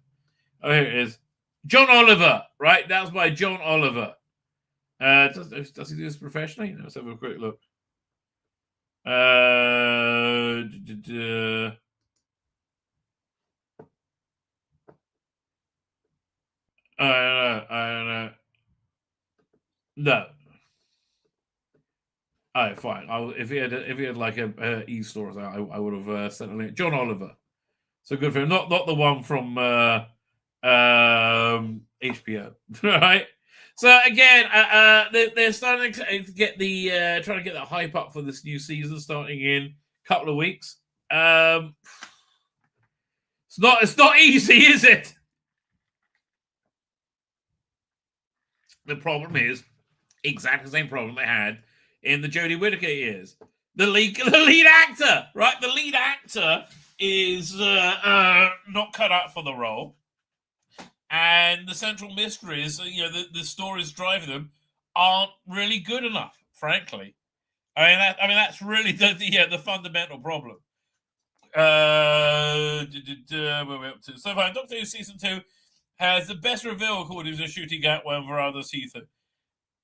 Oh, here it is. John Oliver, right? That was by John Oliver. Does he do this professionally? Let's have a quick look. I don't know. No. All right, fine. If he had like a e-store, I would have sent a link. John Oliver. So good for him. Not the one from HBO, right? So again, they're starting to get the trying to get the hype up for this new season starting in a couple of weeks. It's not easy, is it? The problem is exactly the same problem they had in the Jodie Whittaker years. The lead actor, right? The lead actor is not cut out for the role. And the central mysteries, the stories driving them aren't really good enough, frankly. That's really the fundamental problem. Where we're up to. So far, Doctor Who Season 2 has the best reveal according to Shooting Gatwa and Verada Seethu.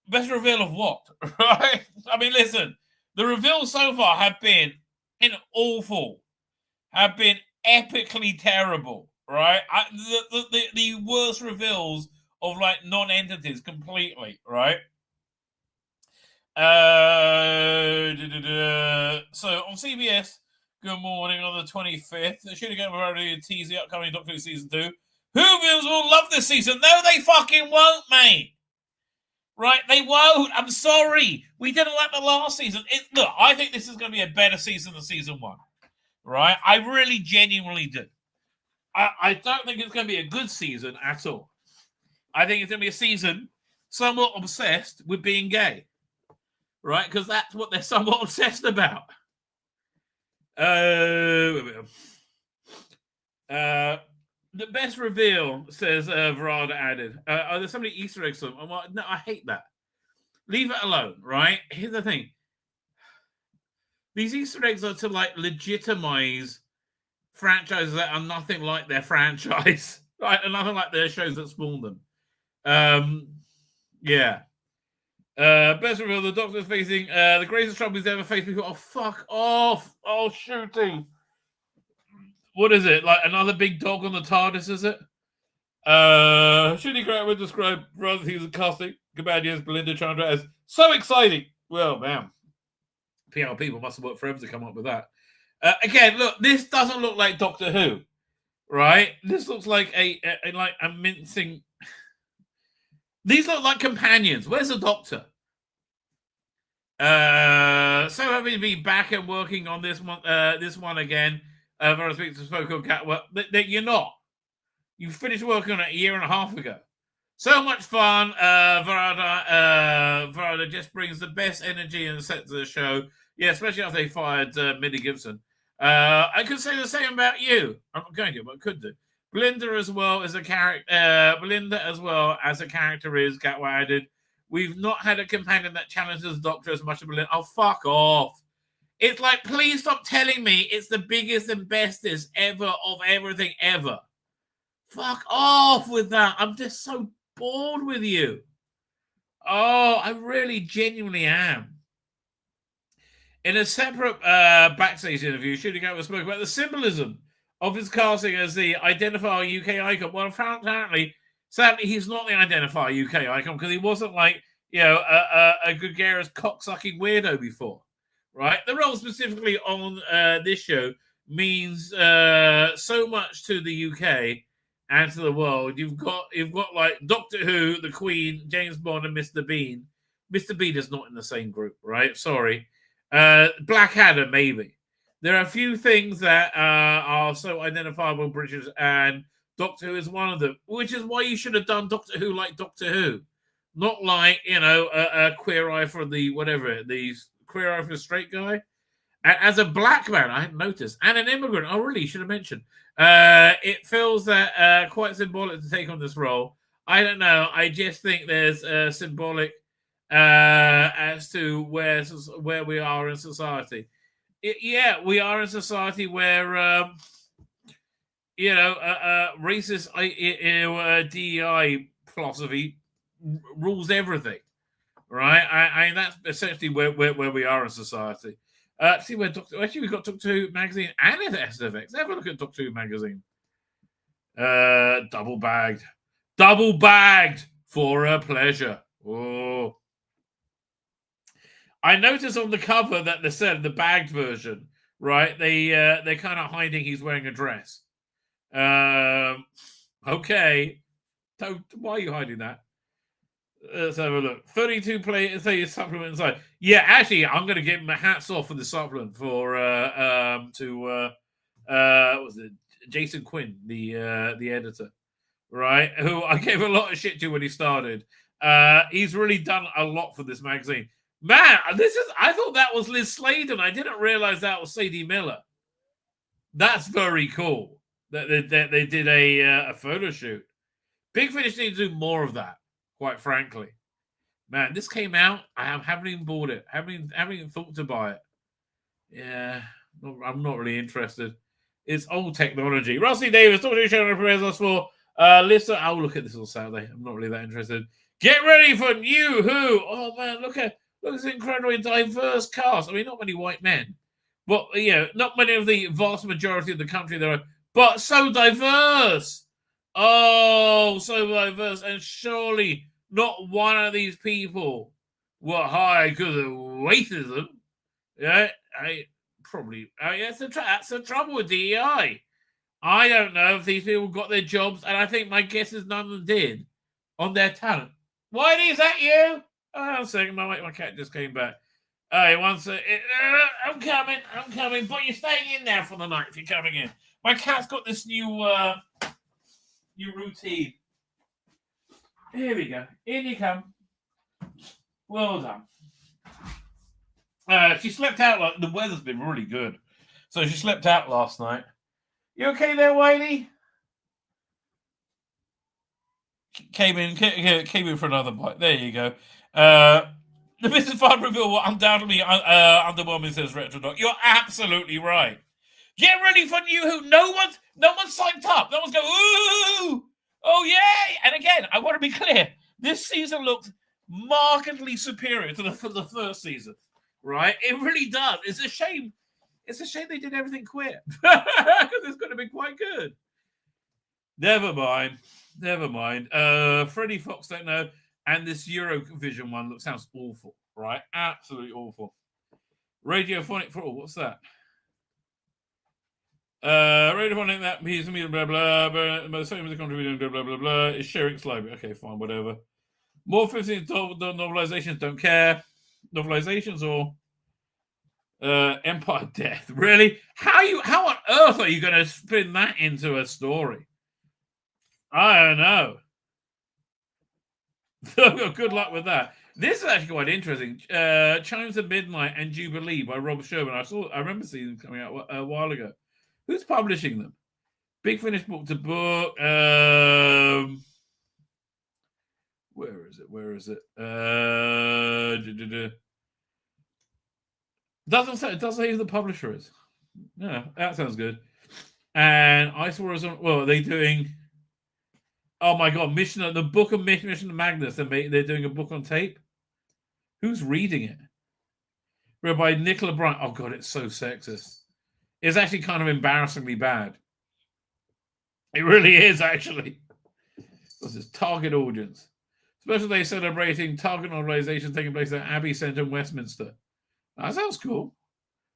Best reveal of what? Right? Listen, the reveals so far have been awful, have been epically terrible. Right, the worst reveals of like non-entities completely. Right. So on CBS, Good Morning on the 25th. They should have given already a tease the upcoming Doctor Who Season 2. Whovians will love this season. No, they fucking won't, mate. Right, they won't. I'm sorry. We didn't like the last season. Look, I think this is going to be a better season than Season 1. Right, I really genuinely do. I don't think it's going to be a good season at all. I think it's going to be a season somewhat obsessed with being gay. Right? Because that's what they're somewhat obsessed about. The best reveal, says Verada added. There's so many Easter eggs. I'm like, no, I hate that. Leave it alone, right? Here's the thing. These Easter eggs are to like legitimize franchises that are nothing like their franchise, right? And nothing like their shows that spawned them. Yeah. Best reveal, the Doctor's facing the greatest trouble he's ever faced before. Oh, fuck off. Oh, shooting. What is it? Like another big dog on the TARDIS, is it? Shooting Grant would describe Brother Thieves and casting Gabadians, Belinda Chandra as so exciting. Well, man. PR people must have worked forever to come up with that. Again, look, this doesn't look like Doctor Who, right? This looks like a mincing. These look like companions. Where's the Doctor? So happy to be back and working on this one again. I spoke on Cat. Well, you're not. You finished working on it a year and a half ago. So much fun. Verada just brings the best energy and set to the show. Yeah, especially after they fired Minnie Gibson. I could say the same about you. I'm not going to, but I could do. Belinda as well as a character. Belinda as well as a character is Gatwa added. We've not had a companion that challenges the Doctor as much as Belinda. Oh, fuck off! It's like, please stop telling me it's the biggest and bestest ever of everything ever. Fuck off with that. I'm just so bored with you. Oh, I really genuinely am. In a separate backstage interview, Shooting Gatwa spoke about the symbolism of his casting as the Identifier UK icon. Well, apparently, sadly, he's not the Identifier UK icon because he wasn't like, a gregarious cocksucking weirdo before, right? The role specifically on this show means so much to the UK and to the world. You've got like Doctor Who, the Queen, James Bond, and Mr. Bean. Mr. Bean is not in the same group, right? Sorry. Blackadder, maybe. There are a few things that are so identifiable British, and Doctor Who is one of them, which is why you should have done Doctor Who like Doctor Who. Not like, a queer eye for the queer eye for the straight guy. And as a black man, I hadn't noticed, and an immigrant, I really should have mentioned. It feels that quite symbolic to take on this role. I don't know. I just think there's symbolic as to where we are in society. We are in a society where racist DEI philosophy rules everything, right? I mean, that's essentially where we are in society. See where we've got Doctor Who magazine and SFX. Have a look at Doctor Who magazine. Double bagged for a pleasure. Oh. I noticed on the cover that they said the bagged version, right? They're kind of hiding he's wearing a dress. Okay. Why are you hiding that? Let's have a look. 32 play supplement inside. Yeah, actually, I'm going to give him a hats off for the supplement for what was it? Jason Quinn, the editor, right? Who I gave a lot of shit to when he started. He's really done a lot for this magazine. Man, I thought that was Liz Sladen. I didn't realize that was Sadie Miller. That's very cool that they did a photo shoot. Big Finish needs to do more of that, quite frankly. Man, this came out. I haven't even bought it. Haven't even thought to buy it. Yeah, I'm not really interested. It's old technology. Rossi Davis, Dr. Shomron prepares us for listen. I'll look at this on Saturday. I'm not really that interested. Get ready for New Who. Oh man, look at this incredibly diverse cast. I mean, not many white men, but not many of the vast majority of the country there are, but so diverse. Oh, so diverse, and surely not one of these people were hired because of racism. Yeah, that's the trouble with DEI. I don't know if these people got their jobs, and I think my guess is none of them did, on their talent. Whitey, is that you? Oh, 1 second, my cat just came back. Hey, 1 second. I'm coming, but you're staying in there for the night if you're coming in. My cat's got this new routine. Here we go. In you come. Well done. She slept out. The weather's been really good, so she slept out last night. You okay there, Whitey? Came in for another bite. There you go. The Mrs. Fun reveal will undoubtedly underwhelming, says Retro Doc. You're absolutely right. Get ready for New Who. No one's psyched up. No one's going, ooh, oh yay! And again, I want to be clear. This season looks markedly superior to the first season, right? It really does. It's a shame. It's a shame they did everything queer because it's going to be quite good. Never mind. Freddie Fox don't know, and this Eurovision one sounds awful, right? Absolutely awful. Radiophonic for all. What's that? Radiophonic that he's me blah blah blah. Most famous contributing blah blah blah blah. Is sharing library. Okay, fine, whatever. More 15 novelizations. Don't care. Novelizations or Empire Death. Really? How on earth are you going to spin that into a story? I don't know. Good luck with that. This is actually quite interesting. Chimes of Midnight and Jubilee by Rob Sherman. I remember seeing them coming out a while ago. Who's publishing them? Big Finish book to book. Where is it? Doesn't say who the publisher is. No, that sounds good. And I saw are they doing? Oh my God, the book of Mission of Magnus. They're doing a book on tape. Who's reading it? Read by Nicola Bryant. Oh God, it's so sexist. It's actually kind of embarrassingly bad. It really is, actually. This is target audience. Special day celebrating target organization taking place at Abbey Centre in Westminster. That sounds cool.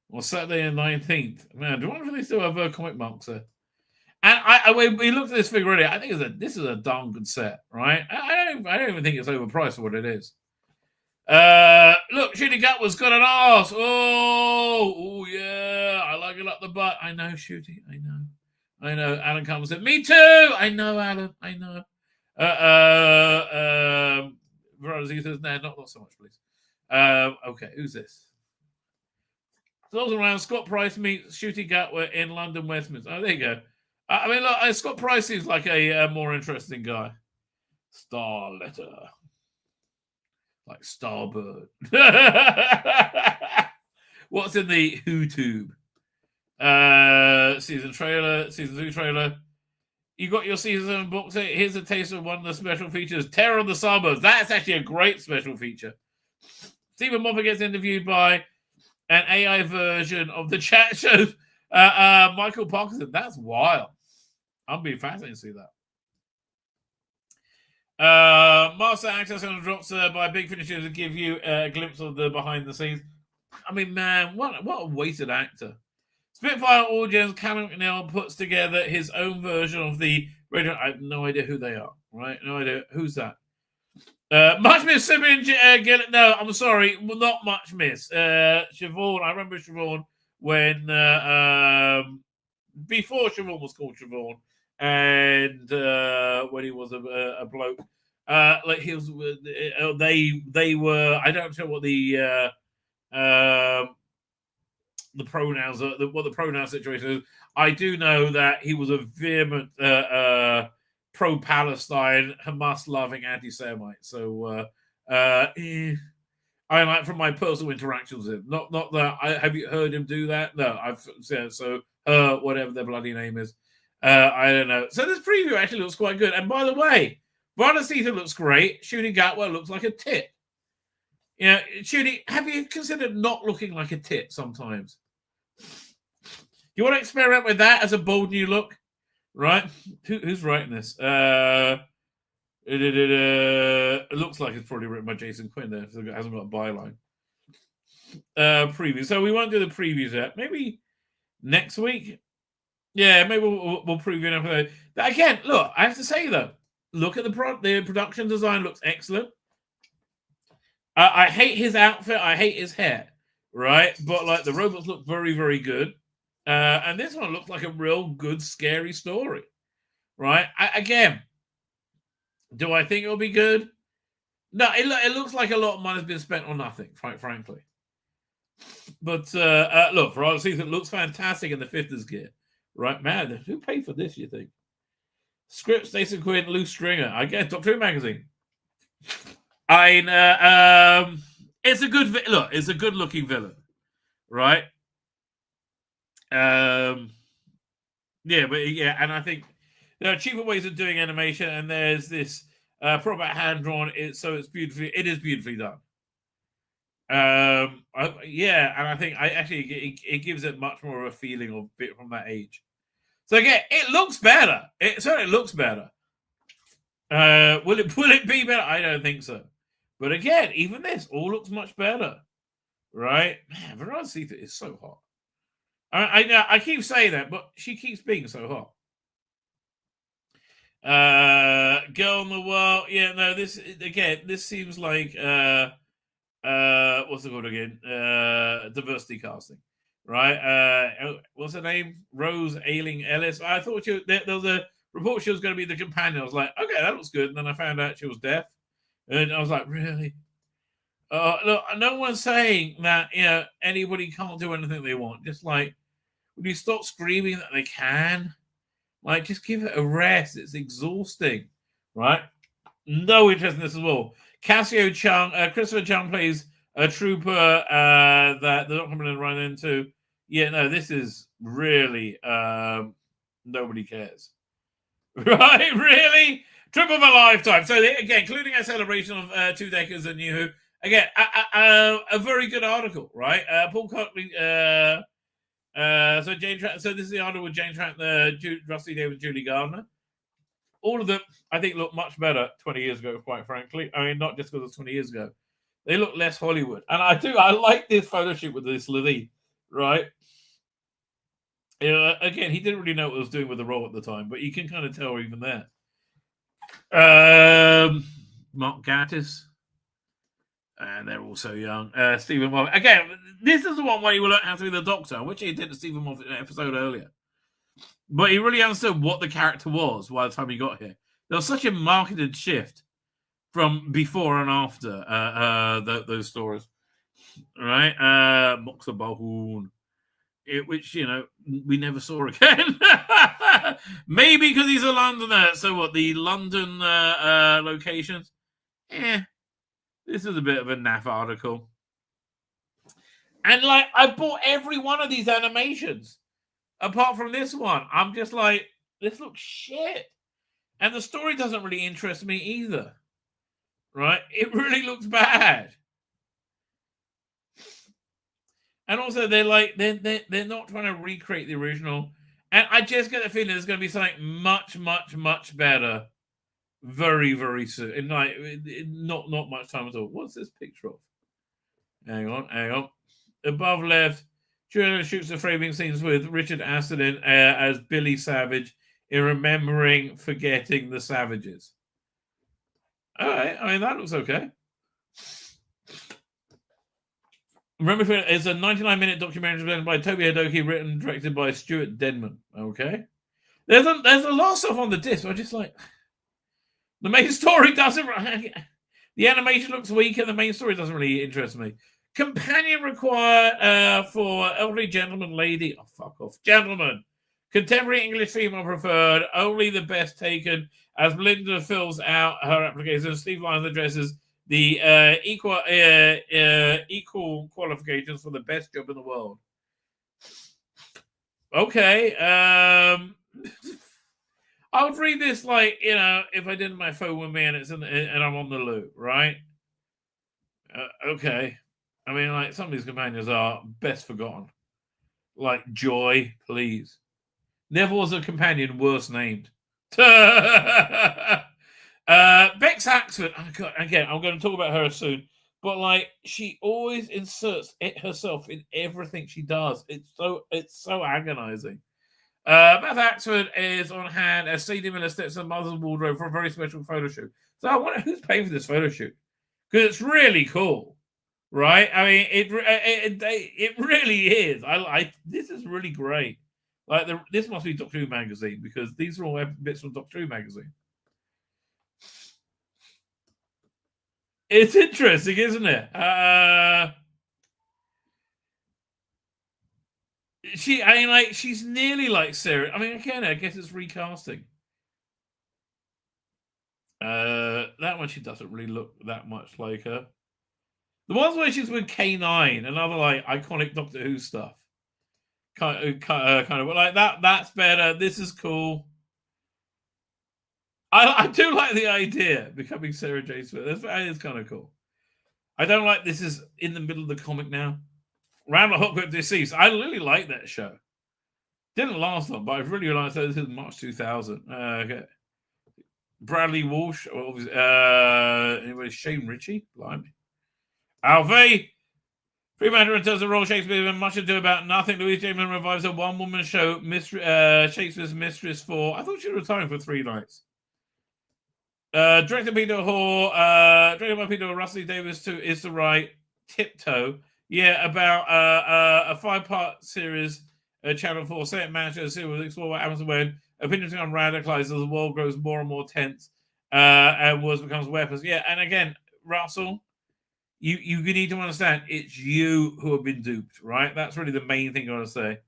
Well, Saturday the 19th. Man, do you wonder if they still have comic marks there? And we looked at this figure already. I think this is a darn good set, right? I don't even think it's overpriced for what it is. Look, Shooty Gatwa's got an arse. Oh yeah, I like it up the butt. I know, Shooty. I know. Alan comes in. Me too. I know, Alan. I know. Veronica says, no, not so much, please. Okay, who's this? Those around. Scott Price meets Shooty Gatwa in London, Westminster. Oh, there you go. I mean, look, Scott Price seems like a more interesting guy. Star letter. Like Starbird. What's in the YouTube? Season 2 trailer. You got your season 7 box set. Here's a taste of one of the special features. Terror of the Starbirds. That's actually a great special feature. Stephen Moffat gets interviewed by an AI version of the chat show. Michael Parkinson. That's wild. I'll be fascinated to see that. Master Access on drops by Big Finishers to give you a glimpse of the behind the scenes. I mean, man, what a wasted actor. Spitfire audience, Cameron McNeil puts together his own version of the radio. I have no idea who they are, right? No idea. Who's that? Much Miss Simmons, no, I'm sorry, not Much Miss. Siobhan, I remember Siobhan when, before Siobhan was called Siobhan, and when he was a bloke. Like he was, they were, I don't know what the pronouns are, what the pronoun situation is. I do know that he was a vehement pro-Palestine, Hamas-loving anti-Semite. So I like from my personal interactions with him. Not that have you heard him do that? No, I've said so. Whatever their bloody name is, I don't know. So this preview actually looks quite good. And by the way, Vana Sita looks great. Shooty Gatwa looks like a tit. You know, Shooty, have you considered not looking like a tit sometimes? You want to experiment with that as a bold new look, right? Who's writing this? It looks like it's probably written by Jason Quinn there. So it hasn't got a byline. Preview. So we won't do the previews yet. Maybe next week. Yeah, maybe we'll preview an episode. Again, look, I have to say though, look at the production design looks excellent. I hate his outfit. I hate his hair. Right, but like the robots look very, very good. And this one looks like a real good, scary story. Right? Again, do I think it'll be good? No, it looks like a lot of money's been spent on nothing, quite frankly. But look, for all season, it looks fantastic in the Fifters gear. Right, man, who paid for this, you think? Script, Stacey Quinn, Lou Stringer. I guess Doctor Who magazine. It's a good look. It's a good-looking villain, right? Yeah, and I think there are cheaper ways of doing animation, and there's this proper hand-drawn. It is beautifully done. Yeah, and I think it gives it much more of a feeling of bit from that age. So again, it looks better. It certainly looks better. Will it be better? I don't think so. But again, even this all looks much better, right? Man, Veronica Sita is so hot. I keep saying that, but she keeps being so hot. Girl in the World. Yeah, no, this seems like what's it called again? Diversity casting, right? What's her name? Rose Ailing Ellis. I thought there was a report she was going to be the companion. I was like, okay, that looks good. And then I found out she was deaf. And I was like, really? Look, no one's saying that, anybody can't do anything they want. Just like, would you stop screaming that they can? Like, just give it a rest. It's exhausting, right? No interest in this at all. Cassio Chung, Christopher Chung plays a trooper that the document run into. Yeah, no, this is really, nobody cares. Right? Really? Trip of a lifetime. So again, including a celebration of 2 decades of New Who. Again, a very good article, right? Paul Cotley So this is the article with Jane Trant, Rusty David, Julie Gardner. All of them, I think, look much better 20 years ago, quite frankly. I mean, not just because it's 20 years ago. They look less Hollywood. And I like this photo shoot with this Levine, right? Again, he didn't really know what he was doing with the role at the time, but you can kind of tell even there. Mark Gatiss. And they're also young. Stephen Moffat. Again, this is the one where he will learn how to be the Doctor, which he did to Stephen Moffat in an episode earlier. But he really understood what the character was by the time he got here. There was such a marketed shift from before and after those stories. Right? Moxa Bahoon. Which, we never saw again. Maybe because he's a Londoner. So what, the London locations? This is a bit of a naff article. And, I bought every one of these animations. Apart from this one. I'm just like, this looks shit. And the story doesn't really interest me either. Right? It really looks bad. And also, they're not trying to recreate the original. And I just get the feeling there's going to be something much, much, much better very, very soon. In not much time at all. What's this picture of? Hang on. Above left, Julian shoots the framing scenes with Richard Aston as Billy Savage in Remembering Forgetting the Savages. All right. I mean, that looks okay. Remember, it's a 99-minute documentary presented by Toby Hadoke, written and directed by Stuart Denman. Okay. There's a lot of stuff on the disc. I'm just like, the main story doesn't. The animation looks weak, and the main story doesn't really interest me. Companion required for elderly gentleman, lady. Oh, fuck off, gentlemen. Contemporary English female preferred. Only the best taken. As Belinda fills out her application, Steve Lyons addresses the equal qualifications for the best job in the world. Okay. I would read this if I did my phone with me and and I'm on the loop, right? Okay. I mean, some of these companions are best forgotten. Like Joy, please. Never was a companion worse named. Bex Axford, again, I'm going to talk about her soon, but she always inserts it herself in everything she does. It's so agonizing. Beth Axford is on hand as Sadie Miller steps in Mother's wardrobe for a very special photo shoot. So I wonder who's paying for this photo shoot, because it's really cool, right? I mean, it really is. This is really great. This must be Doctor Who magazine, because these are all bits from Doctor Who magazine. It's interesting, isn't it? She's nearly like Sarah. I mean, again, I guess it's recasting. That one, she doesn't really look that much like her. The ones where she's with K9 and other iconic Doctor Who stuff, kind of that's better. This is cool. I do like the idea becoming Sarah J. Smith. That is kind of cool. I don't like this is in the middle of the comic now. Round the Hook with Deceased. I really like that show. Didn't last long, but I really liked that. This is March 2000. Okay. Bradley Walsh. Anyway, Shane Ritchie. Blimey. Alvey. Freeman returns to role Shakespeare with much ado about nothing. Louise Jameson revives a one-woman show, Shakespeare's Mistress 4. I thought she was retiring for 3 nights. Directed Peter Hall, directed by Peter Russell Davis is the right Tiptoe. Yeah, about a 5-part series, Channel 4 set manager series will explore what happens when opinions become radicalized as the world grows more and more tense and wars becomes weapons. Yeah, and again, Russell, you need to understand it's you who have been duped, right? That's really the main thing I want to say.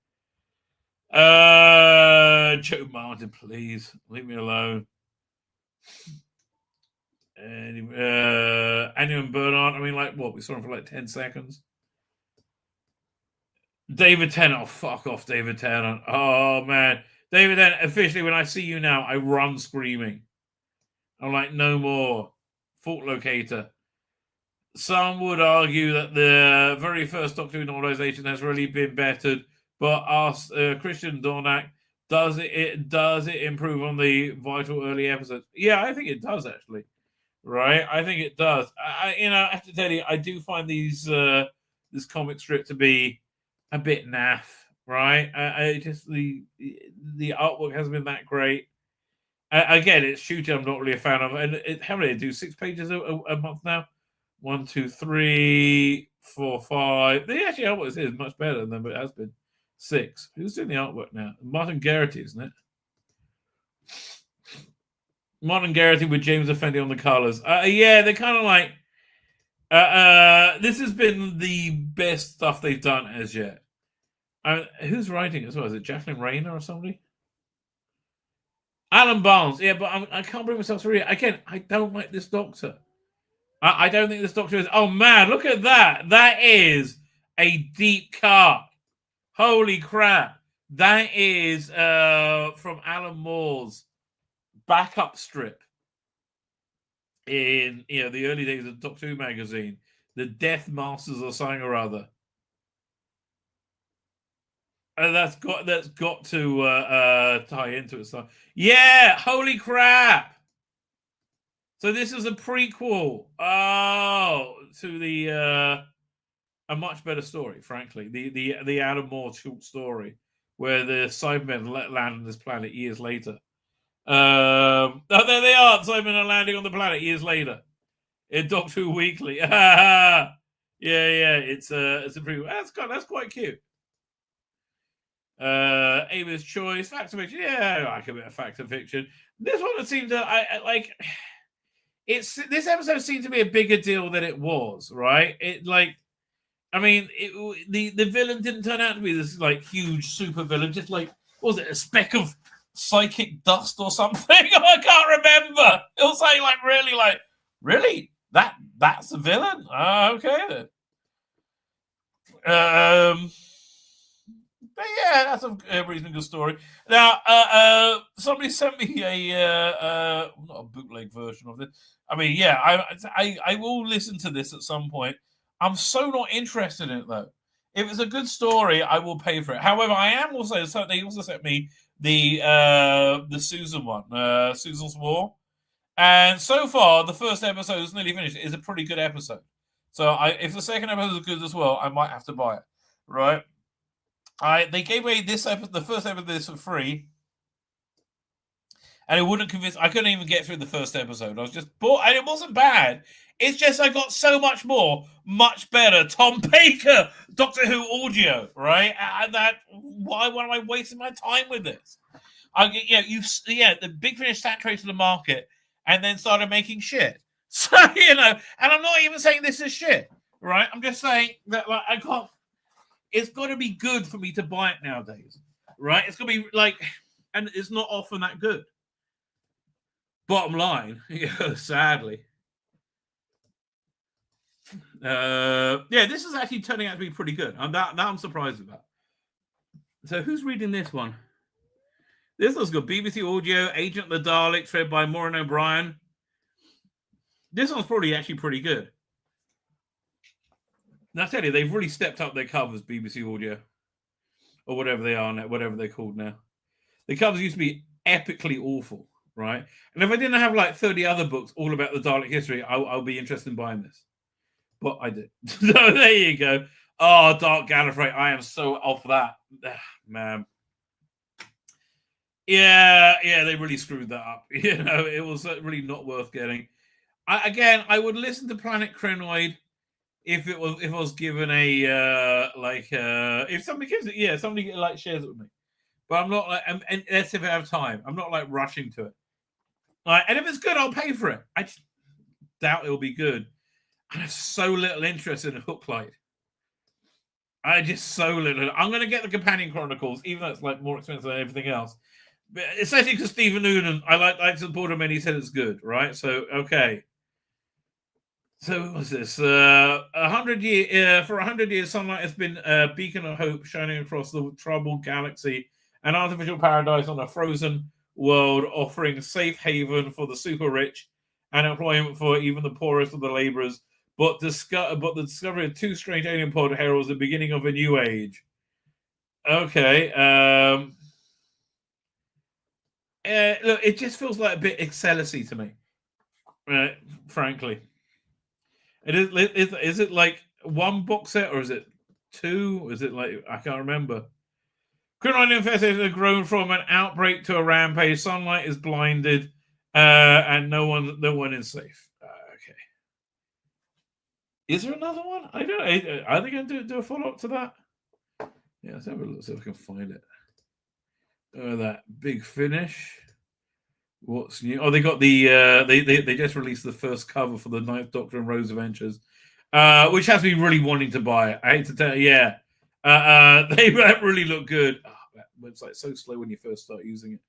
Joe Martin, please leave me alone. Anyway, Annie and Bernard, I mean, we saw him for 10 seconds. David Tennant, oh, fuck off, David Tennant. Oh, man. David Tennant, officially, when I see you now, I run screaming. I'm like, no more. Fault Locator. Some would argue that the very first Doctor Who novelization has really been bettered But ask Christian Dornack, does it improve on the vital early episodes? Yeah, I think it does actually. Right, I think it does. I have to tell you, I do find these this comic strip to be a bit naff. Right, I just the artwork hasn't been that great. Again, it's shooting. I'm not really a fan of, and how many do 6 pages a month now? 1, 2, 3, 4, 5. The actually artwork is much better than it has been. 6. Who's doing the artwork now? Martin Garrity, isn't it? Martin Garrity with James Effendi on the colors. Yeah, they're kind of like. This has been the best stuff they've done as yet. Who's writing as well? Is it Jacqueline Rayner or somebody? Alan Barnes. Yeah, but I can't bring myself to read it. Again, I don't like this Doctor. I don't think this Doctor is. Oh man, look at that! That is a deep cut. Holy crap! That is from Alan Moore's backup strip in the early days of Doctor Who magazine, the Death Masters or something or other. And that's got to tie into it. So yeah, holy crap! So this is a prequel. Oh, to the a much better story, frankly. The Adam Moore short story where the Cybermen land on this planet years later. Oh, there they are. Cybermen are landing on the planet years later in Doctor Who Weekly. Yeah, it's a prequel. That's quite cute. Ava's Choice, Fact or Fiction. Yeah, I like a bit of Fact or Fiction. This one seemed to I like. This episode seemed to be a bigger deal than it was, right? The villain didn't turn out to be this like huge super villain, just like, what was it, a speck of psychic dust or something? I can't remember. It was really that's a villain. Okay then. But yeah, that's a reasonably good story. Now, somebody sent me a not a bootleg version of this. I mean, yeah, I will listen to this at some point. I'm so not interested in it though. If it's a good story, I will pay for it. However, I am also. So they also sent me the Susan one, Susan's War, and so far the first episode is nearly finished. It's a pretty good episode. So if the second episode is good as well, I might have to buy it. Right. They gave away the first episode of this for free, and it wouldn't convince. I couldn't even get through the first episode. I was just bored, and it wasn't bad. It's just I got so much more, much better. Tom Baker, Doctor Who audio, right? And why am I wasting my time with this? The Big Finish saturated the market and then started making shit. So and I'm not even saying this is shit, right? I'm just saying that I can't. It's got to be good for me to buy it nowadays, right? It's got to be and it's not often that good. Bottom line, sadly. This is actually turning out to be pretty good. I'm surprised about. So who's reading this one? This one's got BBC Audio, Agent the Daleks, read by Maureen O'Brien. This one's probably actually pretty good. Now, I tell you, they've really stepped up their covers, BBC Audio. Or whatever they are now, whatever they're called now. The covers used to be epically awful, right? And if I didn't have 30 other books all about the Dalek history, I'll be interested in buying this. But I did. So there you go. Oh, Dark Gallifrey. I am so off that. Man. Yeah, they really screwed that up. It was really not worth getting. I would listen to Planet Crinoid if I was given a if somebody gives it, somebody shares it with me. But I'm not and that's if I have time. I'm not rushing to it. And if it's good, I'll pay for it. I just doubt it'll be good. I have so little interest in Hooklight. I just so little. I'm going to get the Companion Chronicles, even though it's more expensive than everything else. But especially because Stephen Noonan, I like to support him, and he said it's good, right? So okay. So what's this? 100 years. For 100 years, sunlight has been a beacon of hope shining across the troubled galaxy, an artificial paradise on a frozen world, offering safe haven for the super rich and employment for even the poorest of the laborers. But the discovery of two strange alien pod heralds the beginning of a new age. Okay. Look, it just feels like a bit Excellency to me, frankly. Is it like one box set or is it two? Is it like, I can't remember. Kryptonite infestation has grown from an outbreak to a rampage. Sunlight is blinded, and no one is safe. Okay. Is there another one? I don't know. Are they going to do a follow up to that? Yeah, let's have a look, see if I can find it. That big finish. What's new? Oh, they got the they just released the first cover for the Ninth Doctor and Rose Adventures, which has me really wanting to buy it. I hate to tell you, yeah. They really look good. Oh, that website's so slow when you first start using it.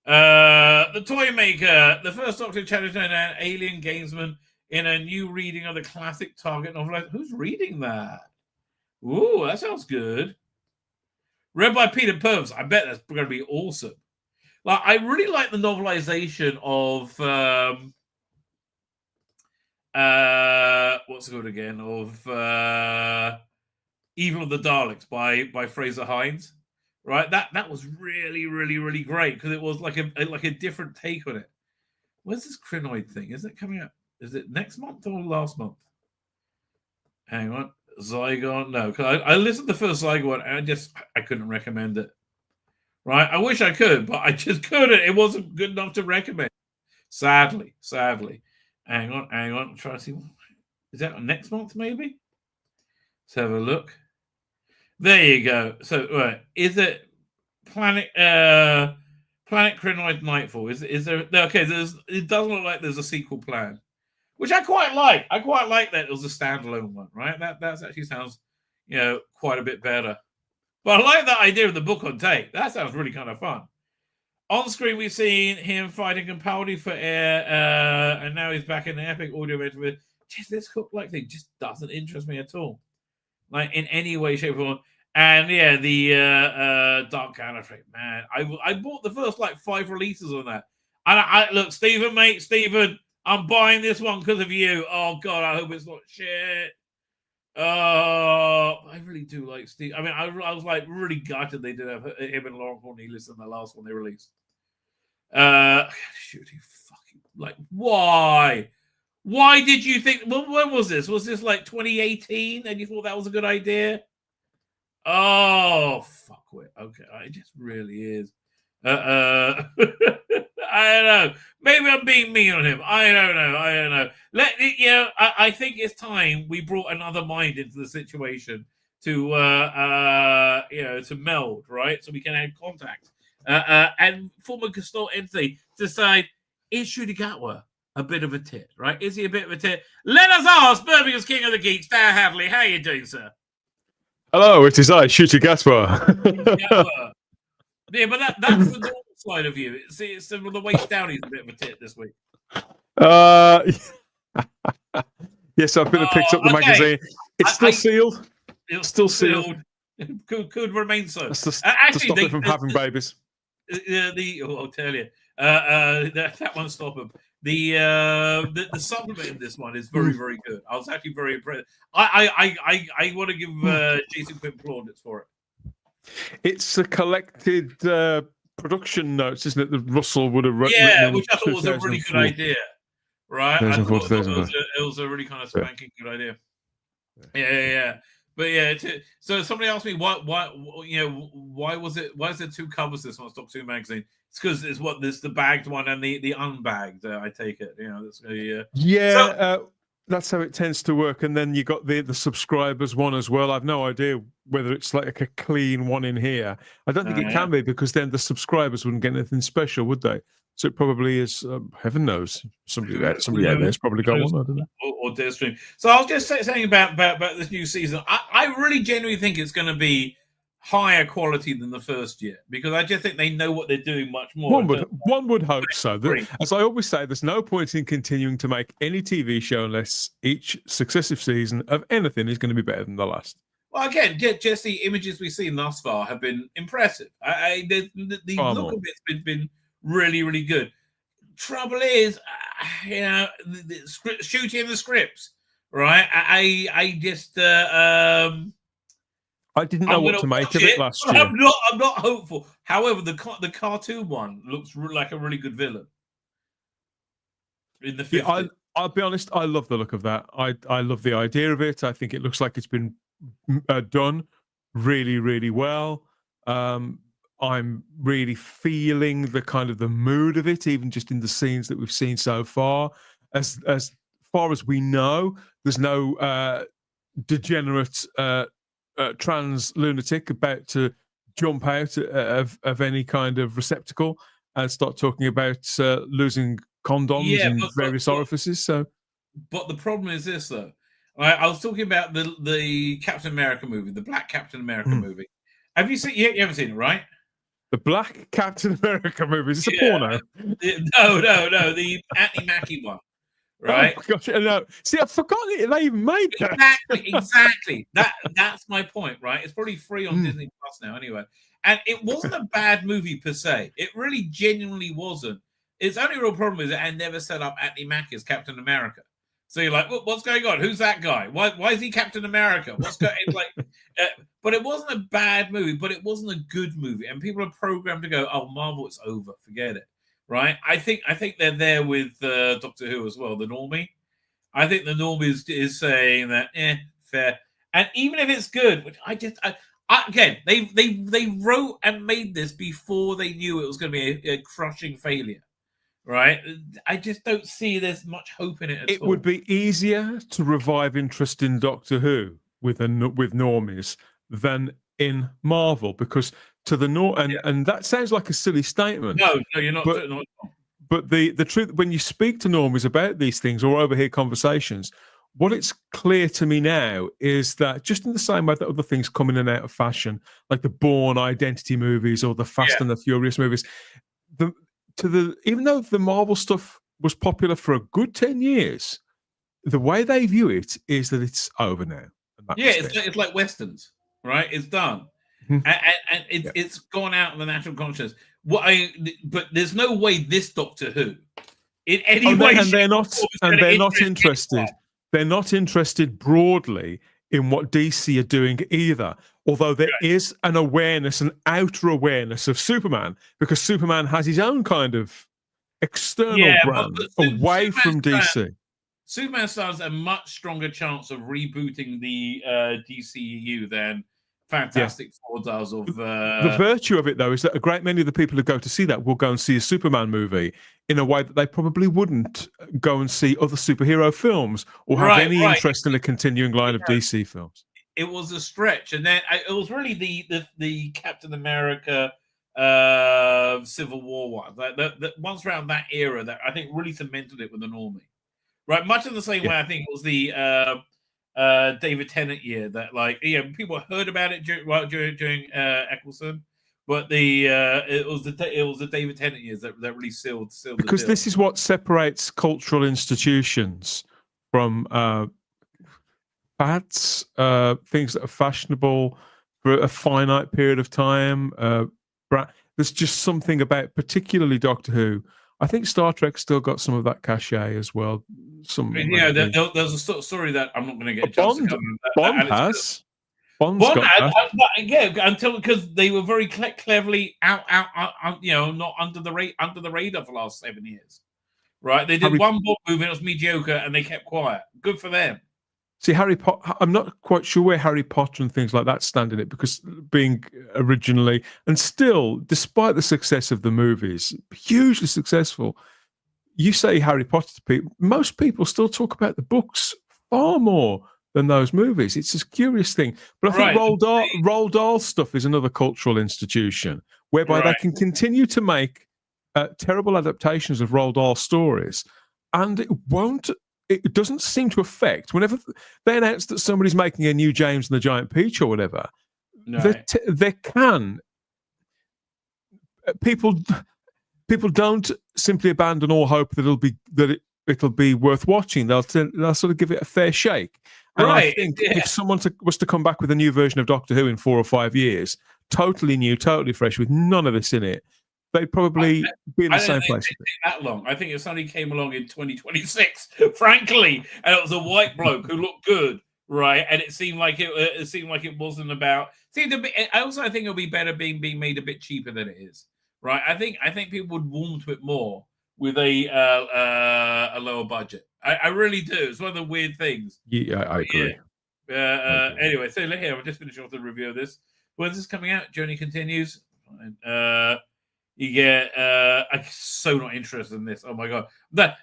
The Toy Maker, the first Doctor challenged an alien gamesman in a new reading of the classic Target novel. Who's reading that? Ooh, that sounds good. Read by Peter Purves. I bet that's going to be awesome. Like, I really like the novelization of what's it called again? Of Evil of the Daleks by Fraser Hines. Right? That was really, really, really great because it was like a different take on it. Where's this Krynoid thing? Is it coming out? Is it next month or last month? Hang on. Zygon? No, because I listened to the first Zygon and I couldn't recommend it. Right? I wish I could, but I just couldn't. It wasn't good enough to recommend. Sadly. Hang on. I'm trying to see. Is that next month, maybe? Let's have a look. There you go. So, right. Is it Planet Krynoid Nightfall? Is there... Okay, it doesn't look like there's a sequel plan, which I quite like. I quite like that it was a standalone one, right? That actually sounds, quite a bit better. But I like that idea of the book on tape. That sounds really kind of fun. On screen, we've seen him fighting Capaldi for air, and now he's back in the epic audio with just this hook-like thing just doesn't interest me at all, like in any way, shape, or form. And yeah, the Dark Gallifrey, man, I bought the first 5 releases on that. And I look, Stephen, I'm buying this one because of you. Oh God, I hope it's not shit. I really do like Steve. I mean, I was really gutted they did have him and Lauren Cornelius in the last one they released. Shoot, you fucking why? Why did you think? Well, when was this? Was this 2018? And you thought that was a good idea? Oh, fuck it. Okay, it just really is. I don't know. Maybe I'm being mean on him. I don't know. I think it's time we brought another mind into the situation to to meld, right? So we can have contact and form a gestalt entity to decide, is Shudigatwa a bit of a tit, right? Is he a bit of a tit? Let us ask Birmingham's King of the Geeks, Dan Hadley. How you doing, sir? Hello, it is I, Shudigatwa. Yeah, but that's the normal side of you. See, it's the waist down. He's a bit of a tit this week. Yes, I've been and picked up the magazine. It's still sealed. It's still sealed. Could remain so. That's to stop it from having babies. I'll tell you, that won't stop them. The supplement in this one is very, very good. I was actually very impressed. I want to give Jason Quinn plaudits for it. It's a collected production notes, isn't it? That Russell would have written. Yeah, which I thought was a really good idea. Right, I thought it was a really kind of spanking good idea. Yeah. But yeah, so somebody asked me why was it? Why is there 2 covers this on Stock 2 magazine? It's because there's the bagged one and the unbagged. I take it. That's that's how it tends to work. And then you got the subscribers one as well. I've no idea whether it's like a clean one in here. I don't think it can be, because then the subscribers wouldn't get anything special, would they? So it probably is. Heaven knows, somebody out there's probably got one. I don't know. Or Deadstream. So I was just saying about this new season. I really genuinely think it's going to be higher quality than the first year, because I just think they know what they're doing much more. One would hope so. As I always say, there's no point in continuing to make any TV show unless each successive season of anything is going to be better than the last. Well, again, just the images we've seen thus far have been impressive. The look of it's been really, really good. Trouble is, the shooting the scripts, right? I I didn't know what to make of it last year. I'm not hopeful. However, the cartoon one looks like a really good villain. In the 50s. Yeah, I'll be honest. I love the look of that. I love the idea of it. I think it looks like it's been done really, really well. I'm really feeling the kind of the mood of it, even just in the scenes that we've seen so far. As far as we know, there's no degenerate trans lunatic about to jump out of any kind of receptacle and start talking about losing condoms in various orifices. So, but the problem is this, though. I was talking about the Captain America movie, the Black Captain America movie. Have you seen? You haven't seen it, right? The Black Captain America movie. Is this a porno? No. The Anthony Mackie one. Right? Oh gosh, no. See, I forgot they even made that. Exactly. That's my point, right? It's probably free on Disney Plus now, anyway. And it wasn't a bad movie per se. It really genuinely wasn't. Its only real problem is that I never set up Anthony Mackie as Captain America. So you're like, what's going on? Who's that guy? Why is he Captain America? What's going? It's like, but it wasn't a bad movie, but it wasn't a good movie. And people are programmed to go, "Oh, Marvel, it's over, forget it." Right? I think they're there with Doctor Who as well. The normie, I think the normie is saying that, fair. And even if it's good, which again, they wrote and made this before they knew it was going to be a crushing failure. Right, I just don't see there's much hope in it at all. It would be easier to revive interest in Doctor Who with normies than in Marvel, because to the and that sounds like a silly statement. No, you're not. But the truth, when you speak to normies about these things or overhear conversations, what it's clear to me now is that just in the same way that other things come in and out of fashion, like the Bourne Identity movies or the Fast and the Furious movies, even though the Marvel stuff was popular for a good 10 years, the way they view it is that it's over now. It's like Westerns, right? It's done. And it's gone out of the national consciousness. But there's no way this Doctor Who in any way. And they're not interested. They're not interested broadly in what DC are doing either. Although there is an awareness, an outer awareness of Superman, because Superman has his own kind of external brand away from DC. Superman stands a much stronger chance of rebooting the DCEU than Fantastic Four does of... The virtue of it, though, is that a great many of the people who go to see that will go and see a Superman movie in a way that they probably wouldn't go and see other superhero films or have any interest in a continuing line of DC films. It was a stretch, and then it was really the Captain America Civil War one. That once around that era, that I think really cemented it with the normie, right? Much in the same way, I think it was the David Tennant year that, people heard about it during Eccleston, but it was the David Tennant years that really sealed because the deal. This is what separates cultural institutions from fads, things that are fashionable for a finite period of time. There's just something about, particularly Doctor Who. I think Star Trek still got some of that cachet as well. There's a story that I'm not going to get. Bond has. Bond had, until because they were very cleverly out, not under the radar for the last 7 years. Right, they did one Bond movie, it was mediocre, and they kept quiet. Good for them. See, Harry Potter, I'm not quite sure where Harry Potter and things like that stand in it, because being originally and still, despite the success of the movies, hugely successful, you say Harry Potter to people, most people still talk about the books far more than those movies. It's a curious thing. But I think Roald Dahl stuff is another cultural institution whereby they can continue to make terrible adaptations of Roald Dahl stories, and it doesn't seem to affect, whenever they announce that somebody's making a new James and the Giant Peach or whatever, people don't simply abandon all hope that it'll be worth watching. They'll sort of give it a fair shake. And I think if someone was to come back with a new version of Doctor Who in 4 or 5 years, totally new, totally fresh, with none of this in it, they'd probably be in the same place. It take that long. I think if somebody came along in 2026, frankly, and it was a white bloke who looked good, right? And it seemed like it wasn't about. I also think it'll be better being made a bit cheaper than it is, right? I think people would warm to it more with a lower budget. I really do. It's one of the weird things. Yeah, I agree. Anyway, so here I'm just finishing off the review of this. When's this coming out? Journey continues. You get. I'm so not interested in this. Oh my god,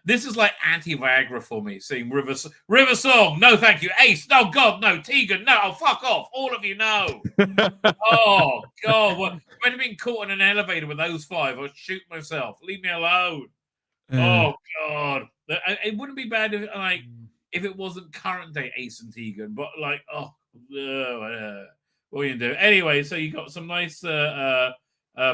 this is like anti-Viagra for me. Seeing River Song. No, thank you. Ace. No, God, no. Tegan. No. Oh, fuck off. All of you. No. Oh god. What? When I've been caught in an elevator with those five, I'll shoot myself. Leave me alone. Oh god. It wouldn't be bad if it wasn't current day Ace and Tegan, but like what are you gonna do? Anyway, so you got some nice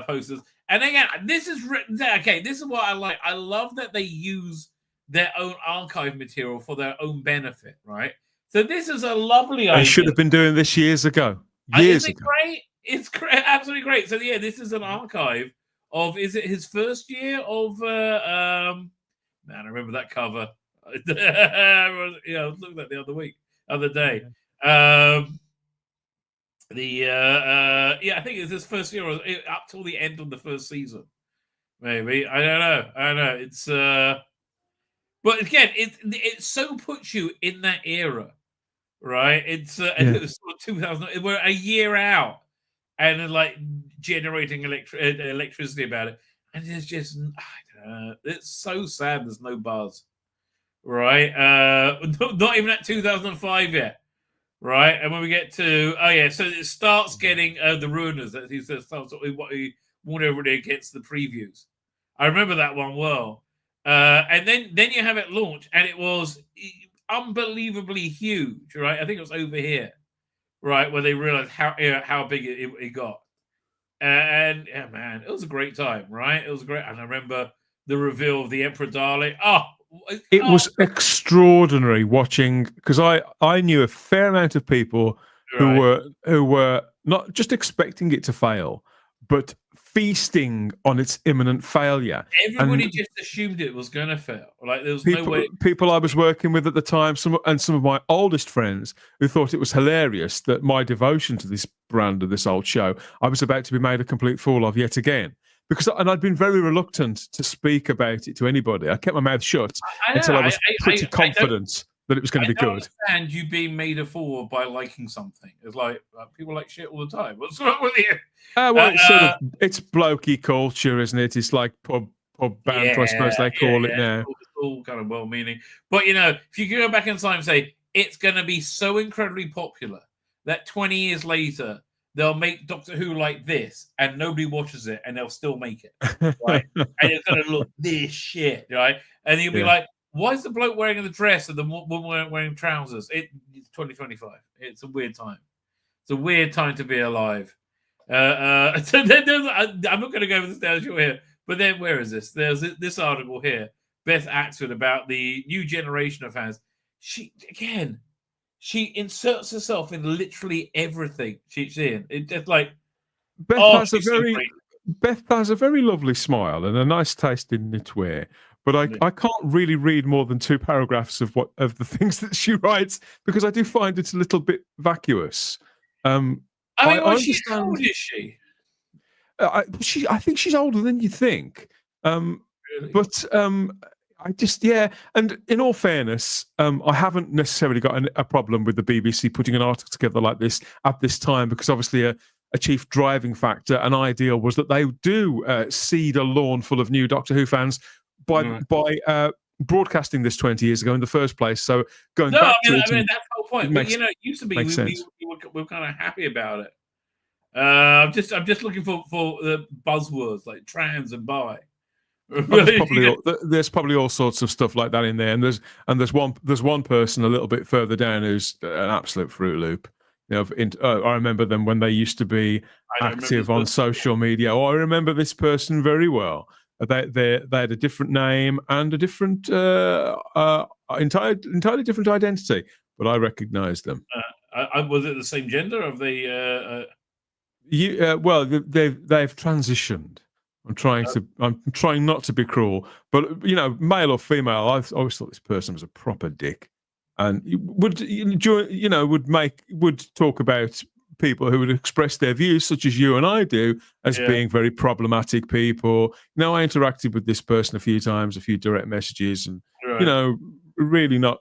posters. And again, this is okay. This is what I like. I love that they use their own archive material for their own benefit, right? So this is a lovely idea. I should have been doing this years ago. Years ago. Great? It's great, absolutely great. So yeah, this is an archive of. Is it his first year of? Man, I remember that cover. I was looking at the other day. I think it's his first year, or up till the end of the first season. Maybe I don't know. It's but again, it so puts you in that era, right? It's it was 2000. We're a year out, and then, like generating electricity about it, and it's just it's so sad. There's no buzz, right? Not even at 2005 yet. Right, and when we get to so it starts getting the Ruiners. That he says what he warned everybody against the previews. I remember that one well, and then you have it launch, and it was unbelievably huge. Right, I think it was over here, right, where they realized how big it got, and yeah, man, it was a great time. Right, it was great, and I remember the reveal of the Emperor Dalek. It was extraordinary watching, because I knew a fair amount of people who were not just expecting it to fail, but feasting on its imminent failure. Everybody just assumed it was going to fail. Like there was no way. People I was working with at the time, some of my oldest friends who thought it was hilarious that my devotion to this brand of this old show, I was about to be made a complete fool of yet again. And I'd been very reluctant to speak about it to anybody. I kept my mouth shut until I was pretty confident that it was going to be good. And you being made a fool by liking something. It's like people like shit all the time. What's wrong with you? Well, it's blokey culture, isn't it? It's like pub band, I suppose they call it now. It's all kind of well-meaning. But if you go back in time and say it's going to be so incredibly popular that 20 years later they'll make Doctor Who like this, and nobody watches it, and they'll still make it, right? And it's going to look this shit, right? And you'll be like, why is the bloke wearing the dress and the woman wearing trousers? It's 2025. It's a weird time. It's a weird time to be alive. So then I'm not going to go over this down short here, but then where is this? There's this article here, Beth Axford, about the new generation of fans. She inserts herself in literally everything she's in. It's just like Beth has a very lovely smile and a nice taste in knitwear. But I can't really read more than 2 paragraphs of the things that she writes, because I do find it a little bit vacuous. How old is she? I think she's older than you think. Really? But I just, and in all fairness, I haven't necessarily got a problem with the BBC putting an article together like this at this time, because obviously a chief driving factor, an ideal, was that they do seed a lawn full of new Doctor Who fans by broadcasting this 20 years ago in the first place. So going back to it, that's the whole point. But it used to be we were kind of happy about it. I'm just looking for the buzzwords like trans and bi. There's probably all sorts of stuff like that in there, and there's one person a little bit further down who's an absolute Fruit Loop. I remember them when they used to be active on social media. I remember this person very well. They had a different name and a different entirely different identity, but I recognised them. Was it the same gender? Of they? Well, they've transitioned. I'm trying not to be cruel, but male or female, I always thought this person was a proper dick. and would talk about people who would express their views, such as you and I do, as being very problematic people. I interacted with this person a few times, a few direct messages, and really not.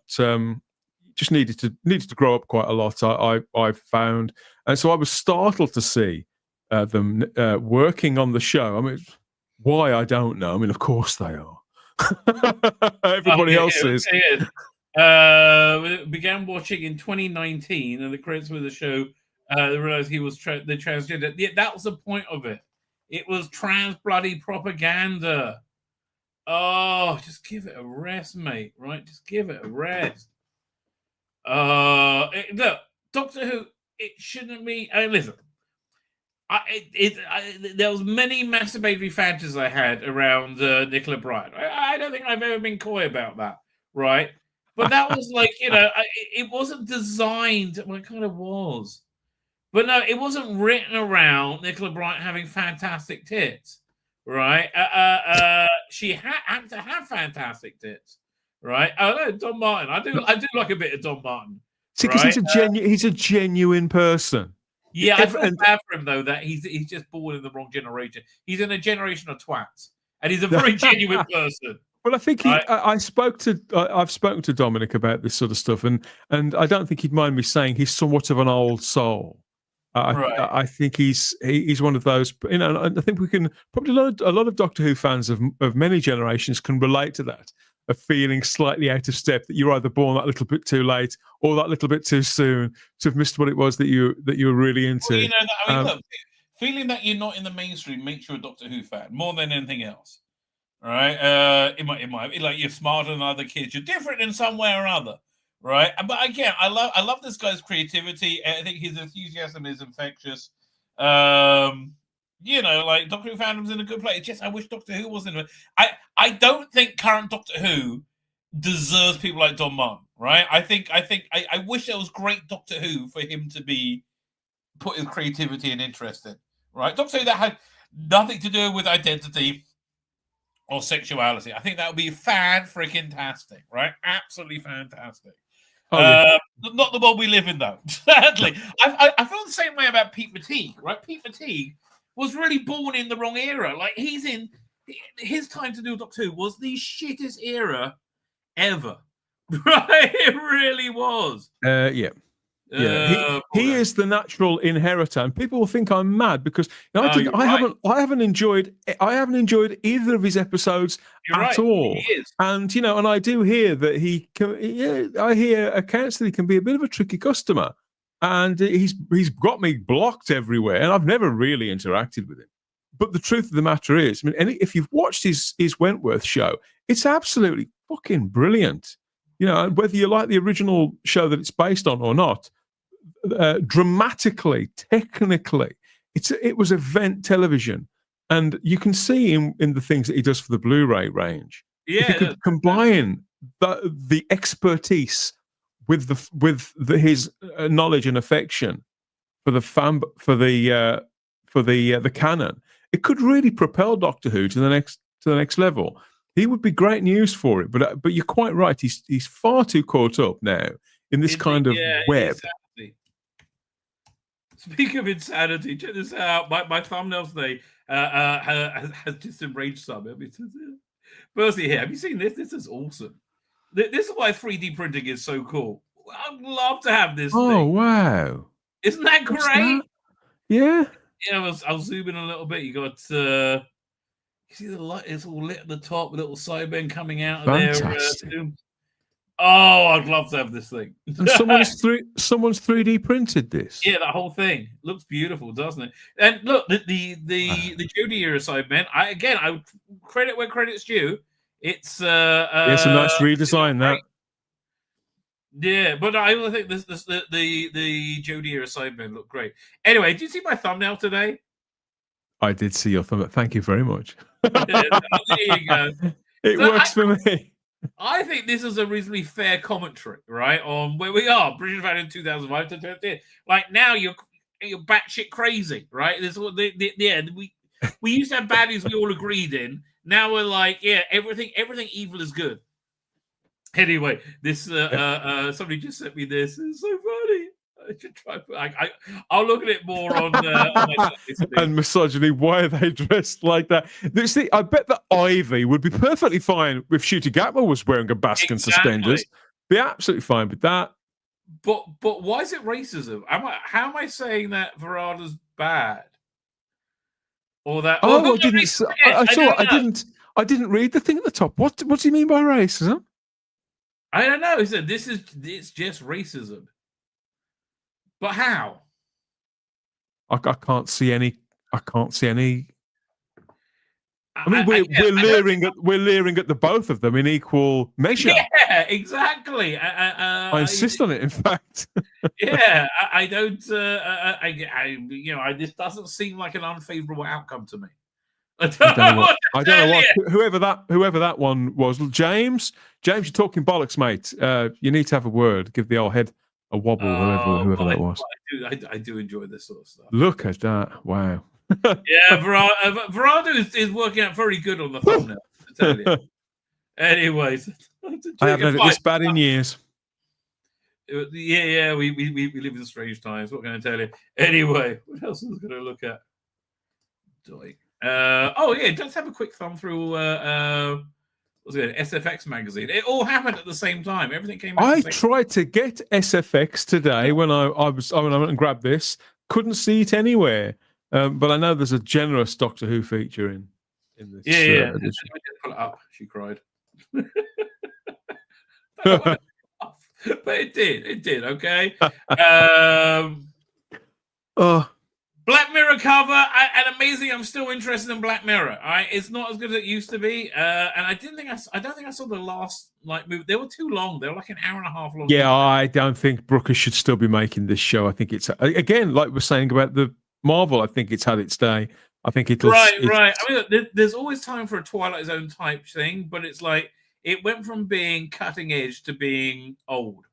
Just needed to grow up quite a lot. I found, and so I was startled to see them working on the show. I mean, why, I don't know. I mean, of course they are. Everybody else is. Began watching in 2019, and the credits for the show. They realized he was the transgender. Yeah, that was the point of it. It was trans bloody propaganda. Oh, just give it a rest, mate. Right, just give it a rest. Look, Doctor Who. It shouldn't be. Listen. There was many masturbatory fantasies I had around Nicola Bryant. I don't think I've ever been coy about that, right? But that was like, it wasn't designed. Well, it kind of was. But no, it wasn't written around Nicola Bryant having fantastic tits, right? She had to have fantastic tits, right? I know Don Martin. I do like a bit of Don Martin. See, because he's a genuine person. Yeah, I feel bad for him though that he's just born in the wrong generation. He's in a generation of twats, and he's a very genuine person. Well, I think I've spoken to Dominic about this sort of stuff, and I don't think he'd mind me saying he's somewhat of an old soul. I think he's one of those, and I think we can probably a lot of Doctor Who fans of many generations can relate to that, of feeling slightly out of step, that you're either born that little bit too late or that little bit too soon to have missed what it was that you were really into. Well, look, feeling that you're not in the mainstream makes you a Doctor Who fan more than anything else, right? It might be like you're smarter than other kids, you're different in some way or other. Right, but again, I love this guy's creativity. I think his enthusiasm is infectious. Like Doctor Who fandom's in a good place. It's just I wish Doctor Who wasn't. I don't think current Doctor Who deserves people like Don Martin. Right, I wish there was great Doctor Who for him to be put his creativity and interest in. Right, Doctor Who that had nothing to do with identity or sexuality. I think that would be fan-freaking-tastic. Right, absolutely fantastic. Not the world we live in, though. Sadly, I feel the same way about Pete Matigue. Right, Pete Matigue was really born in the wrong era. Like his time to do Doctor Who was the shittest era ever. Right, it really was. He is the natural inheritor, and people will think I'm mad because I haven't enjoyed either of his episodes at all. He is. And and I do hear that he can. I hear accounts that he can be a bit of a tricky customer, and he's got me blocked everywhere, and I've never really interacted with him. But the truth of the matter is, I mean, if you've watched his Wentworth show, it's absolutely fucking brilliant. Whether you like the original show that it's based on or not. Dramatically, technically, it was event television, and you can see in the things that he does for the Blu-ray range. Yeah, if you could combine the expertise with his knowledge and affection for the canon, it could really propel Doctor Who to the next level. He would be great news for it, but you're quite right. He's far too caught up now in this kind of web. Speaking of insanity, check this out. My thumbnail today has just enraged some. Firstly, here, have you seen this? This is awesome. This is why 3D printing is so cool. I'd love to have this thing. Oh, wow. Isn't that great? That? Yeah. I'll zoom in a little bit. You got, you see the light, it's all lit at the top with a little sidebend coming out of Fantastic. there. Oh, I'd love to have this thing. And someone's 3D printed this. Yeah, that whole thing looks beautiful, doesn't it? And look, the Jodie era Cybermen. I would credit where credit's due. It's it's a nice redesign that. Yeah, but I also think the Jodie era Cybermen look great. Anyway, did you see my thumbnail today? I did see your thumbnail. Thank you very much. There you go. It works for me. I think this is a reasonably fair commentary, right, on where we are, British Value in 2005 to 2010. Like now, you're batshit crazy, right? This we used to have values we all agreed in. Now we're like, yeah, everything evil is good. Anyway, this somebody just sent me this. It's so funny. I should try. I'll look at it more on my and misogyny. Why are they dressed like that? See, I bet that Ivy would be perfectly fine if Shooty Gatwa was wearing a basque and suspenders. Be absolutely fine with that. But why is it racism? How am I saying that Verada's bad? Or that? Oh, I didn't read the thing at the top. What do you mean by racism? I don't know. He said it's just racism. But how? I can't see any. I mean, we're leering at the both of them in equal measure. Yeah, exactly. I insist on it. In fact, yeah, I don't. This doesn't seem like an unfavorable outcome to me. I don't know what. Whoever that one was, James, you're talking bollocks, mate. You need to have a word. Give the old head a wobble. Whoever that was. I do enjoy this sort of stuff. Look at that! Wow. Yeah, Verado is working out very good on the thumbnail. I tell you. Anyways, I haven't had it this bad in years. Yeah, we live in strange times. What can I tell you? Anyway, what else was I going to look at? Let's have a quick thumb through. What's it? SFX magazine. It all happened at the same time. Everything came out. I tried to get SFX today when I went and grabbed this. Couldn't see it anywhere. But I know there's a generous Doctor Who feature in this. Yeah. I did pull it up. She cried. But it did. Okay. Black Mirror cover, and amazing. I'm still interested in Black Mirror. All right, it's not as good as it used to be, and I don't think I saw the last movie. They were too long. They were like an hour and a half long. Yeah, I don't think Brooker should still be making this show. I think it's again, like we're saying about the Marvel. I think it's had its day. I think it'll. Right. I mean, there's always time for a Twilight Zone type thing, but it's like it went from being cutting edge to being old.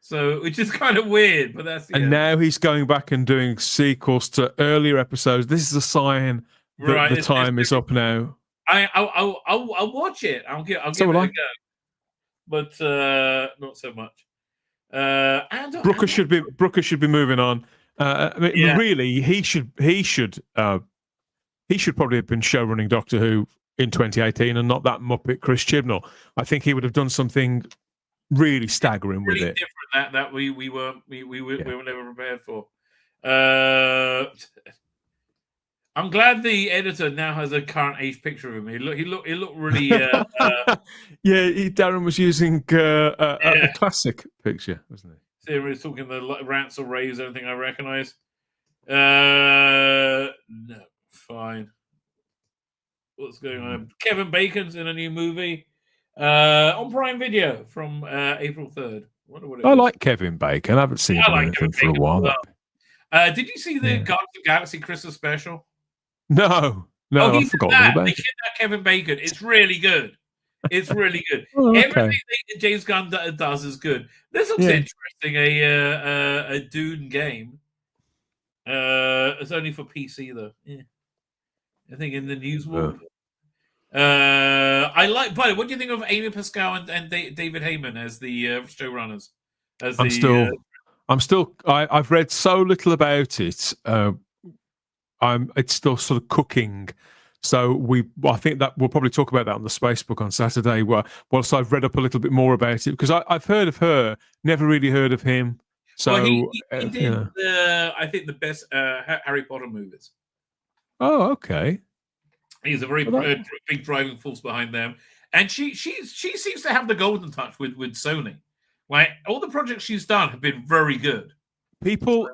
So, which is kind of weird, but that's... And now he's going back and doing sequels to earlier episodes. This is a sign that the time is up now. I'll watch it. I'll give it a go. But not so much. Brooker should be moving on. Really, he should probably have been show running Doctor Who in 2018 and not that muppet Chris Chibnall. I think he would have done something really staggering with it. Different that we were never prepared for. I'm glad the editor now has a current age picture of him. He looked really. Darren was using a classic picture, wasn't he? So he was talking the rants or raves, anything I recognise. No, fine. What's going on? Kevin Bacon's in a new movie on Prime Video from April 3rd. I like Kevin Bacon. I haven't seen him anything for a while. Did you see the Guardians of the Galaxy Christmas special? No, I forgot all about it. They it. kidnapped Kevin Bacon. It's really good. It's really good. Okay. Everything that James Gunn does is good. This looks interesting. A Dune game. It's only for PC though. Yeah. I think in the news world. I like. But what do you think of Amy Pascal and David Heyman as the showrunners? I've read so little about it. It's still sort of cooking. So I think that we'll probably talk about that on the Spacebook on Saturday. Whilst I've read up a little bit more about it, because I've heard of her, never really heard of him. So he did I think the best Harry Potter movies. Oh, okay. He's a very big driving force behind them, and she seems to have the golden touch with Sony. Like all the projects she's done have been very good. People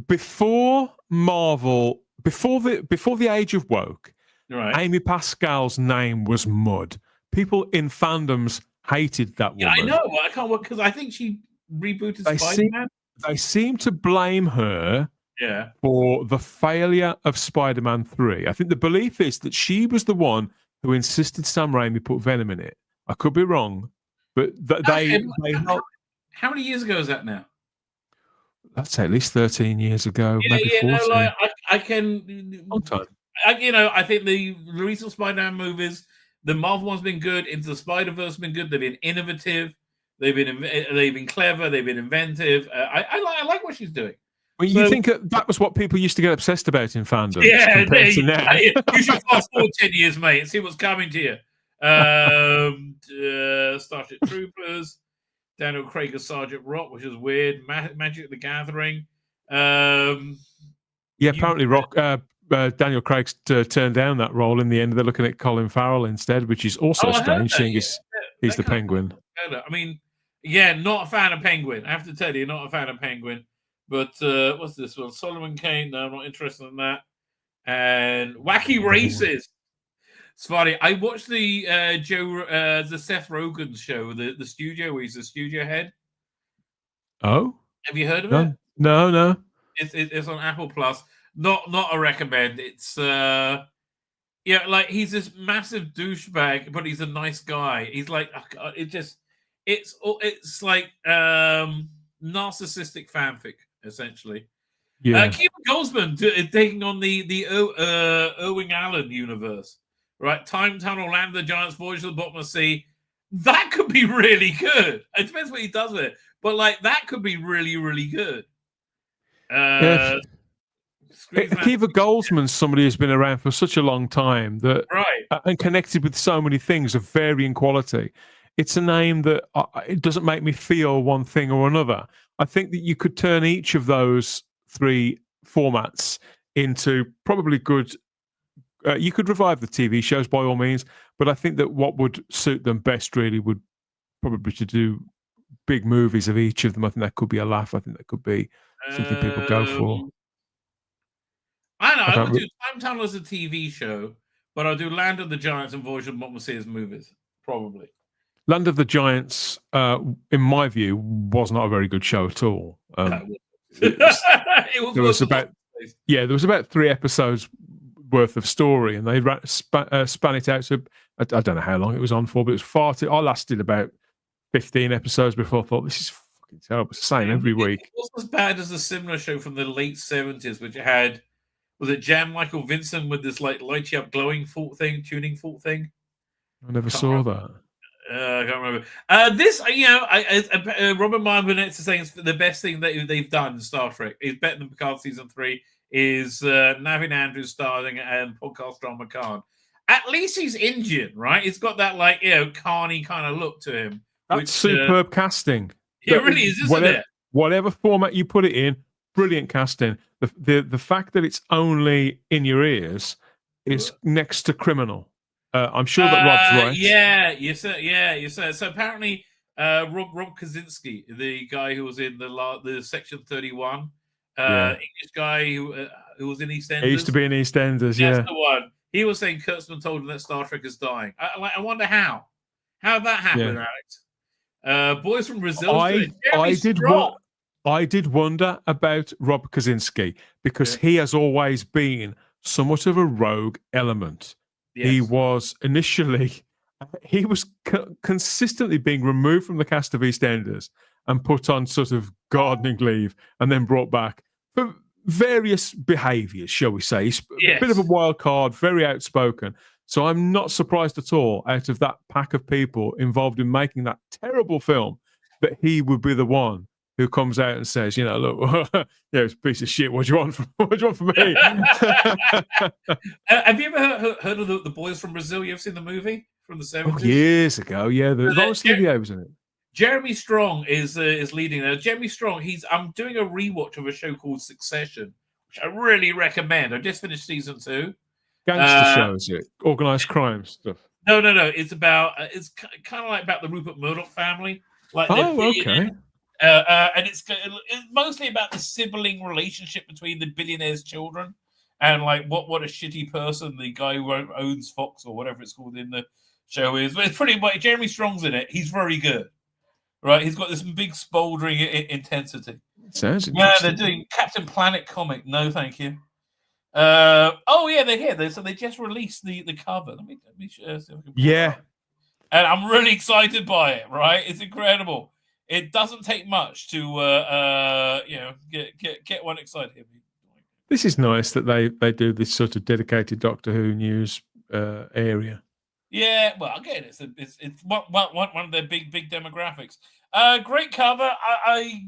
before Marvel, before the age of woke, Amy Pascal's name was mud. People in fandoms hated that woman. Yeah, I know. I can't work because I think she rebooted Spider-Man. They seem to blame her. Yeah. For the failure of Spider-Man 3. I think the belief is that she was the one who insisted Sam Raimi put Venom in it. I could be wrong, but how many years ago is that now? I'd say at least 13 years ago, maybe 14. I can. Long time. I think the recent Spider-Man movies, The Marvel one's been good. Into the Spider-Verse has been good. They've been innovative. They've been clever. They've been inventive. I like what she's doing. Well, you think that was what people used to get obsessed about in fandom? Yeah, compared to now. you should fast forward 10 years, mate, and see what's coming to you. Starship Troopers, Daniel Craig as Sergeant Rock, which is weird. Magic the Gathering. Apparently Daniel Craig turned down that role in the end. They're looking at Colin Farrell instead, which is also strange, seeing he's the Penguin. I mean, not a fan of Penguin. I have to tell you, not a fan of Penguin. But what's this one? Solomon Kane. No, I'm not interested in that. And Wacky Races. It's funny. I watched the Seth Rogen show, the studio, where he's the studio head. Oh, have you heard of it? No. It's on Apple Plus. Not a recommend. It's like he's this massive douchebag, but he's a nice guy. He's like it's like narcissistic fanfic, essentially. Yeah. Keith Goldsman taking on the Irving Allen universe, right? Time Tunnel, Land of the Giants, Voyage to the Bottom of the Sea. That could be really good. It depends what he does with it, but like that could be really, really good. Akiva Goldsman's somebody who's been around for such a long time that, right, and connected with so many things of varying quality. It's a name that it doesn't make me feel one thing or another. I think that you could turn each of those three formats into probably good. You could revive the TV shows by all means, but I think that what would suit them best really would probably to do big movies of each of them. I think that could be a laugh. I think that could be something people go for. I don't know. I would do Time Tunnel as a TV show, but I'll do Land of the Giants and Voyage of the Bottom of the Sea as movies, probably. Land of the Giants, in my view, was not a very good show at all. There was about 3 episodes worth of story, and they span it out. So I don't know how long it was on for, but it was far too. I lasted about 15 episodes before I thought this is fucking terrible. It's the same every week. It wasn't as bad as a similar show from the late 70s, which had Jan Michael Vincent with this like light you up glowing tuning fault thing. I never saw that. I can't remember. This, Robert Burnett is saying it's the best thing that they've done in Star Trek. Is better than Picard season 3. Is Navin Andrews starring and podcast John McCann. At least he's Indian, right? He's got that like Karney kind of look to him. That's superb casting. It really is, isn't it? Whatever format you put it in, brilliant casting. The fact that it's only in your ears is next to criminal. I'm sure that Rob's right. Yeah, you said. So apparently, Rob Kaczynski, the guy who was in the Section 31, English guy who was in EastEnders. He used to be in EastEnders. Yeah, that's the one. He was saying Kurtzman told him that Star Trek is dying. I wonder how. How that happened, Alex? Boys from Brazil. I did wonder about Rob Kaczynski because he has always been somewhat of a rogue element. Yes. He was consistently being removed from the cast of EastEnders and put on sort of gardening leave and then brought back for various behaviours, shall we say. He's a bit of a wild card, very outspoken. So I'm not surprised at all out of that pack of people involved in making that terrible film that he would be the one who comes out and says, look, it's a piece of shit. What do you want from me? Have you ever heard of the Boys from Brazil? You ever seen the movie from the 70s? Oh, years ago, yeah. The Lawrence Olivier was in it. Jeremy Strong is leading there. Jeremy Strong, I'm doing a rewatch of a show called Succession, which I really recommend. I just finished season 2. Gangster show, is it? Organised crime stuff. No. It's about it's kind of like about the Rupert Murdoch family. Like okay. And it's mostly about the sibling relationship between the billionaire's children and like what a shitty person the guy who owns Fox or whatever it's called in the show is. But it's pretty much Jeremy Strong's in it. He's very good, right? He's got this big smoldering intensity. Sounds interesting. Yeah, they're doing Captain Planet comic. No, thank you. They're here. So they just released the cover. Let me see if I can pull it up. And I'm really excited by it. Right, it's incredible. It doesn't take much to get one excited. This is nice that they do this sort of dedicated Doctor Who news area. Yeah, well, again, it's one of their big demographics. Great cover.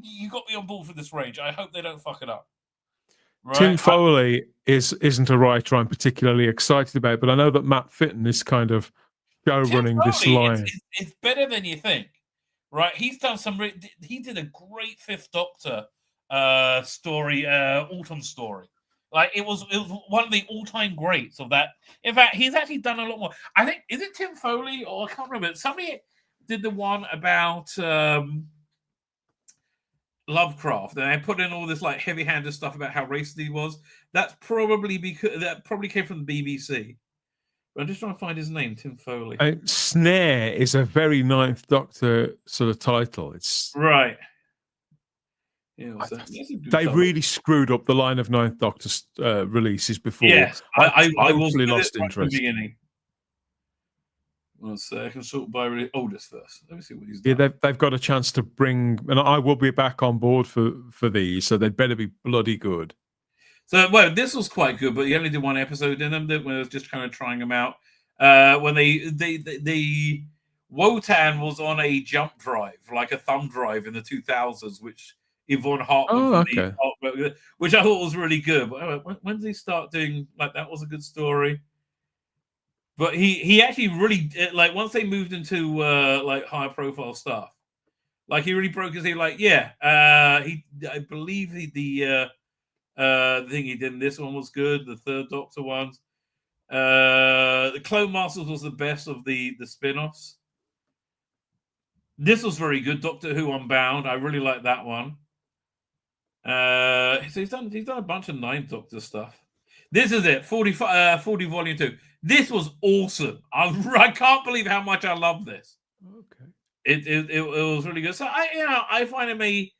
You got me on board for this range. I hope they don't fuck it up. Right? Tim Foley isn't a writer I'm particularly excited about, but I know that Matt Fitton is kind of running this line. It's better than you think, right? He's done he did a great Fifth Doctor story, Autumn story. Like it was one of the all-time greats of that. In fact, he's actually done a lot more. I think, is it Tim Foley or I can't remember. Somebody did the one about Lovecraft, and I put in all this like heavy-handed stuff about how racist he was. That's probably because that probably came from the BBC. But I'm just trying to find his name, Tim Foley. Snare is a very Ninth Doctor sort of title. It's right. Yeah, they really screwed up the line of Ninth Doctor releases before. Yes, I was lost interest. Well, I can sort by oldest first. Let me see what he's done. Yeah, they've got a chance to bring, and I will be back on board for these, so they'd better be bloody good. So, well, this was quite good, but he only did one episode in them. When I was just kind of trying them out. When the Wotan was on a jump drive, like a thumb drive in the 2000s, which Yvonne Hartman, which I thought was really good. But when did he start doing like that? Was a good story. But he actually really like once they moved into like higher profile stuff, like he really broke his head. Like I believe the thing he did in this one was good. The Third Doctor ones, the Clone Masters was the best of the spin-offs. This was very good. Doctor Who Unbound, I really like that one. So he's done a bunch of Ninth Doctor stuff. This is it, 40 Volume 2. This was awesome. I can't believe how much I love this. Okay, it was really good. So I find him a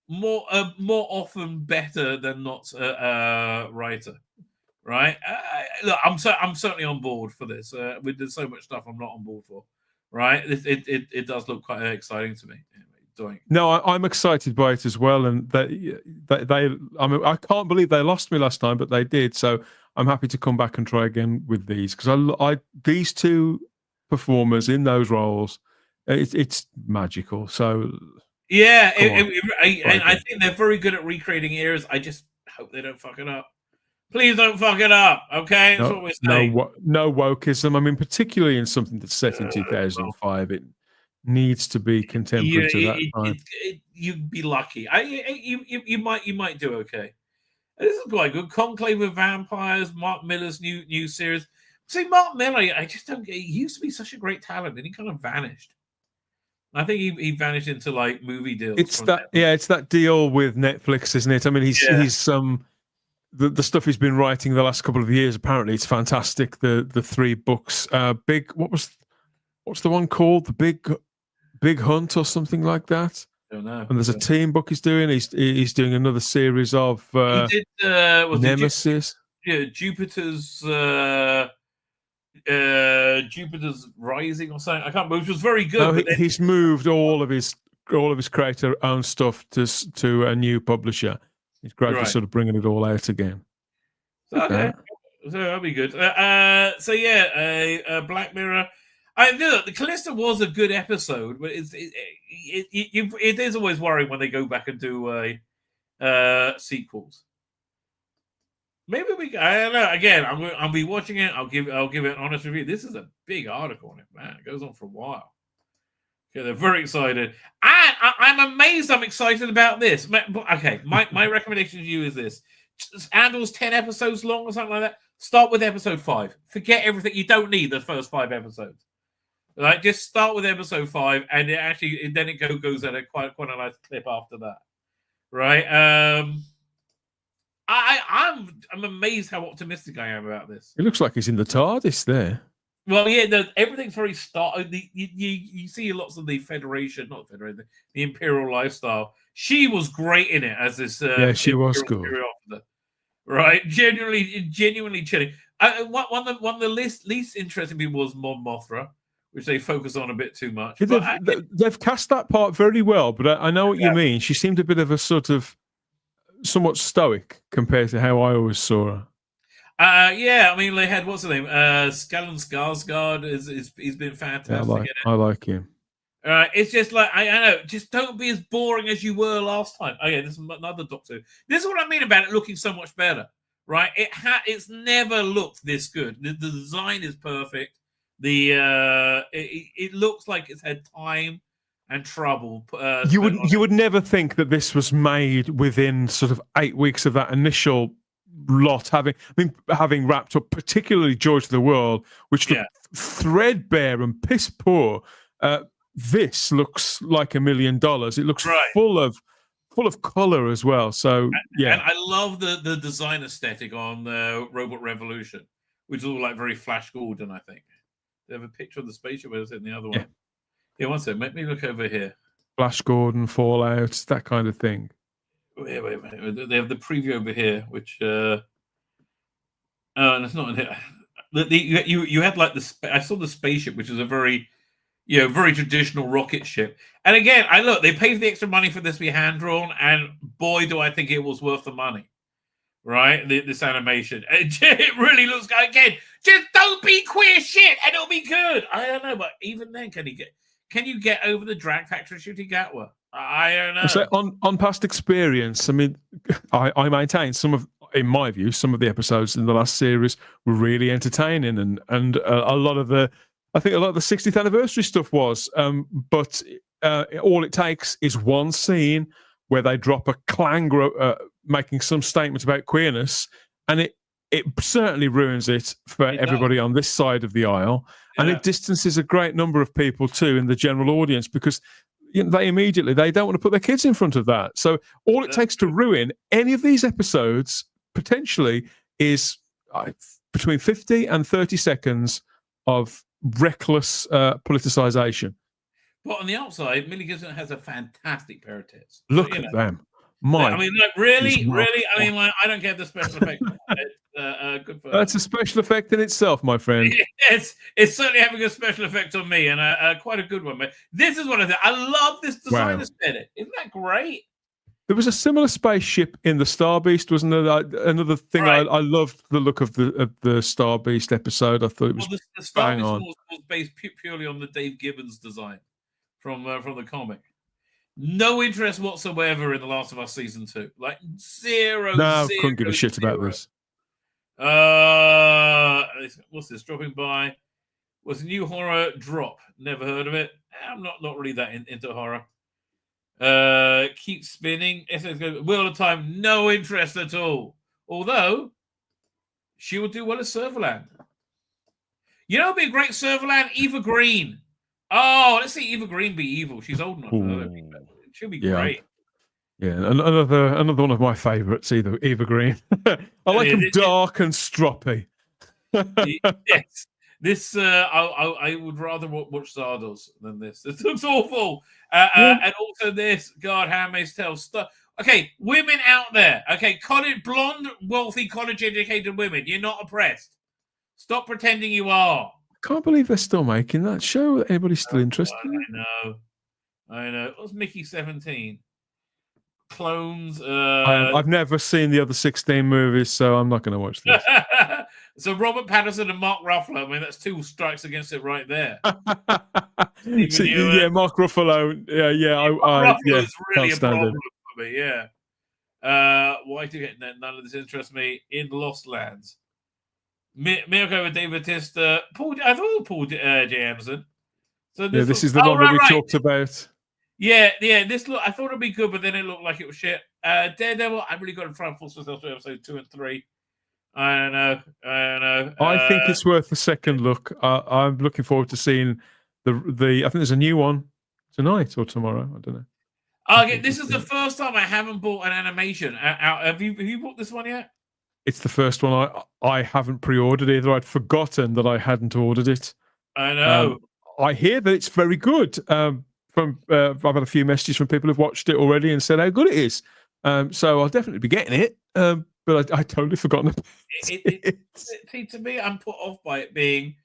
more often better than not writer. Right? Look, I'm certainly on board for this. There's so much stuff I'm not on board for. Right? It does look quite exciting to me. No, I'm excited by it as well, and they I mean, I can't believe they lost me last time, but they did. So I'm happy to come back and try again with these because I these two performers in those roles, it's magical. So yeah, and I think they're very good at recreating eras. I just hope they don't fuck it up. Please don't fuck it up, okay? That's what we're saying. No wokeism. I mean, particularly in something that's set in 2005, it needs to be contemporary to that time. You'd be lucky. You might do okay. This is quite good. Conclave with Vampires, Mark Miller's new series. See, Mark Miller, I just don't get. He used to be such a great talent, and he kind of vanished. I think he vanished into like movie deals. It's that deal with Netflix, isn't it? I mean, he's the stuff he's been writing the last couple of years. Apparently, it's fantastic. The 3 books. What's the one called? The Big Hunt or something like that. Don't know. And there's a team book he's doing. He's doing another series of he did, Nemesis. Jupiter's Rising or something. I can't remember. Which was very good. No, he's moved all of his creator-owned stuff to a new publisher. He's gradually sort of bringing it all out again. Okay. So that'll be good. Black Mirror. The Callisto was a good episode, but it is always worrying when they go back and do sequels. Maybe I don't know. Again, I'll be watching it. I'll give it an honest review. This is a big article on it, man. It goes on for a while. Yeah, they're very excited. I'm amazed. I'm excited about this. Okay, my recommendation to you is this: Andor's 10 episodes long or something like that. Start with episode 5. Forget everything. You don't need the first 5 episodes. Like, just start with episode 5, and then it goes at quite a nice clip after that, right? I'm amazed how optimistic I am about this. It looks like he's in the TARDIS there. Well, yeah, everything's very you see lots of the Federation, not Federation, the Imperial lifestyle. She was great in it as this. She was good. Officer, right? Genuinely chilling. One of the least interesting people was Mon Mothra, which they focus on a bit too much. They've cast that part very well, but I know what you mean. She seemed a bit of a sort of somewhat stoic compared to how I always saw her. Yeah, I mean, they had, what's his name? Stellan Skarsgård, he's been Yeah, fantastic. I like him. It's just like, I know, just don't be as boring as you were last time. Oh, yeah, this is another Doctor. This is what I mean about it looking so much better, right? It's never looked this good. The design is perfect. It looks like it's had time and trouble. You would never think that this was made within sort of 8 weeks of that initial lot having wrapped up, particularly George of the World, which looked threadbare and piss poor. This looks like $1 million. It looks full of color as well. So yeah, and I love the design aesthetic on Robot Revolution, which is all like very Flash Gordon. I think they have a picture of the spaceship. Where was it in the other one? Yeah, one second. Let me look over here. Flash Gordon, Fallout, that kind of thing. Wait a minute. They have the preview over here, which and it's not in here. You had like I saw the spaceship, which is a very traditional rocket ship. And again, they paid the extra money for this to be hand drawn, and boy, do I think it was worth the money. Right, this animation, it really looks good. Again, just don't be queer shit, and it'll be good. I don't know, but even then, can you get over the drag factory shooting Gatwa? I don't know. So on past experience, I mean, I maintain in my view, some of the episodes in the last series were really entertaining, and a lot of the 60th anniversary stuff was. But all it takes is one scene where they drop a clang, making some statement about queerness, and it certainly ruins it for everybody on this side of the aisle, and it distances a great number of people too in the general audience, because they don't want to put their kids in front of that. So all it takes to ruin any of these episodes potentially is between 50 and 30 seconds of reckless politicization. But on the outside, Millie Gibson has a fantastic pair of tits. Look at them. Really? I mean, I don't get the special effect. It's good for that's a special effect in itself, my friend. It's certainly having a special effect on me, and quite a good one. But this is what I think. I love this design aesthetic. Isn't that great? There was a similar spaceship in the Star Beast, wasn't there? Another thing, I loved the look of the Star Beast episode. I thought it was the Star Beast was based purely on the Dave Gibbons design from the comic. No interest whatsoever in The Last of Us season 2. Like zero. No, couldn't give a shit about this. What's this? Dropping by. Was a new horror drop. Never heard of it. I'm not really that into horror. Keep spinning. Wheel of Time. No interest at all. Although she will do well at Serverland. You know, it'd be a great Serverland. Eva Green. Oh, let's see Eva Green be evil. She's old enough. She'll be great. Yeah, another one of my favourites, Eva Green. I like them dark and stroppy. Yes. This, I would rather watch Zardos than this. This looks awful. And also this, God, Handmaid's Tale stuff. Okay, women out there. Okay, blonde, wealthy, college-educated women. You're not oppressed. Stop pretending you are. Can't believe they're still making that show. Anybody's still interested? I know. What's Mickey 17? Clones. I've never seen the other 16 movies, so I'm not going to watch this. So Robert Pattinson and Mark Ruffalo. I mean, that's two strikes against it right there. Mark Ruffalo. Mark Ruffalo is really a problem him. for me. Yeah. Why do you get none of this interests me in Lost Lands? Mirko with David Batista. I thought it was Paul J. Anderson. So this is the one that we talked about. Yeah. This I thought it'd be good, but then it looked like it was shit. Daredevil. I really got to try and force myself to episode 2 and 3. I don't know. I think it's worth a second look. I'm looking forward to seeing the. I think there's a new one tonight or tomorrow. I don't know. Okay, this is the first time I haven't bought an animation. Have you bought this one yet? It's the first one I haven't pre-ordered either. I'd forgotten that I hadn't ordered it. I know. I hear that it's very good. I've had a few messages from people who've watched it already and said how good it is. So I'll definitely be getting it. But I totally forgotten about it. See, to me, I'm put off by it being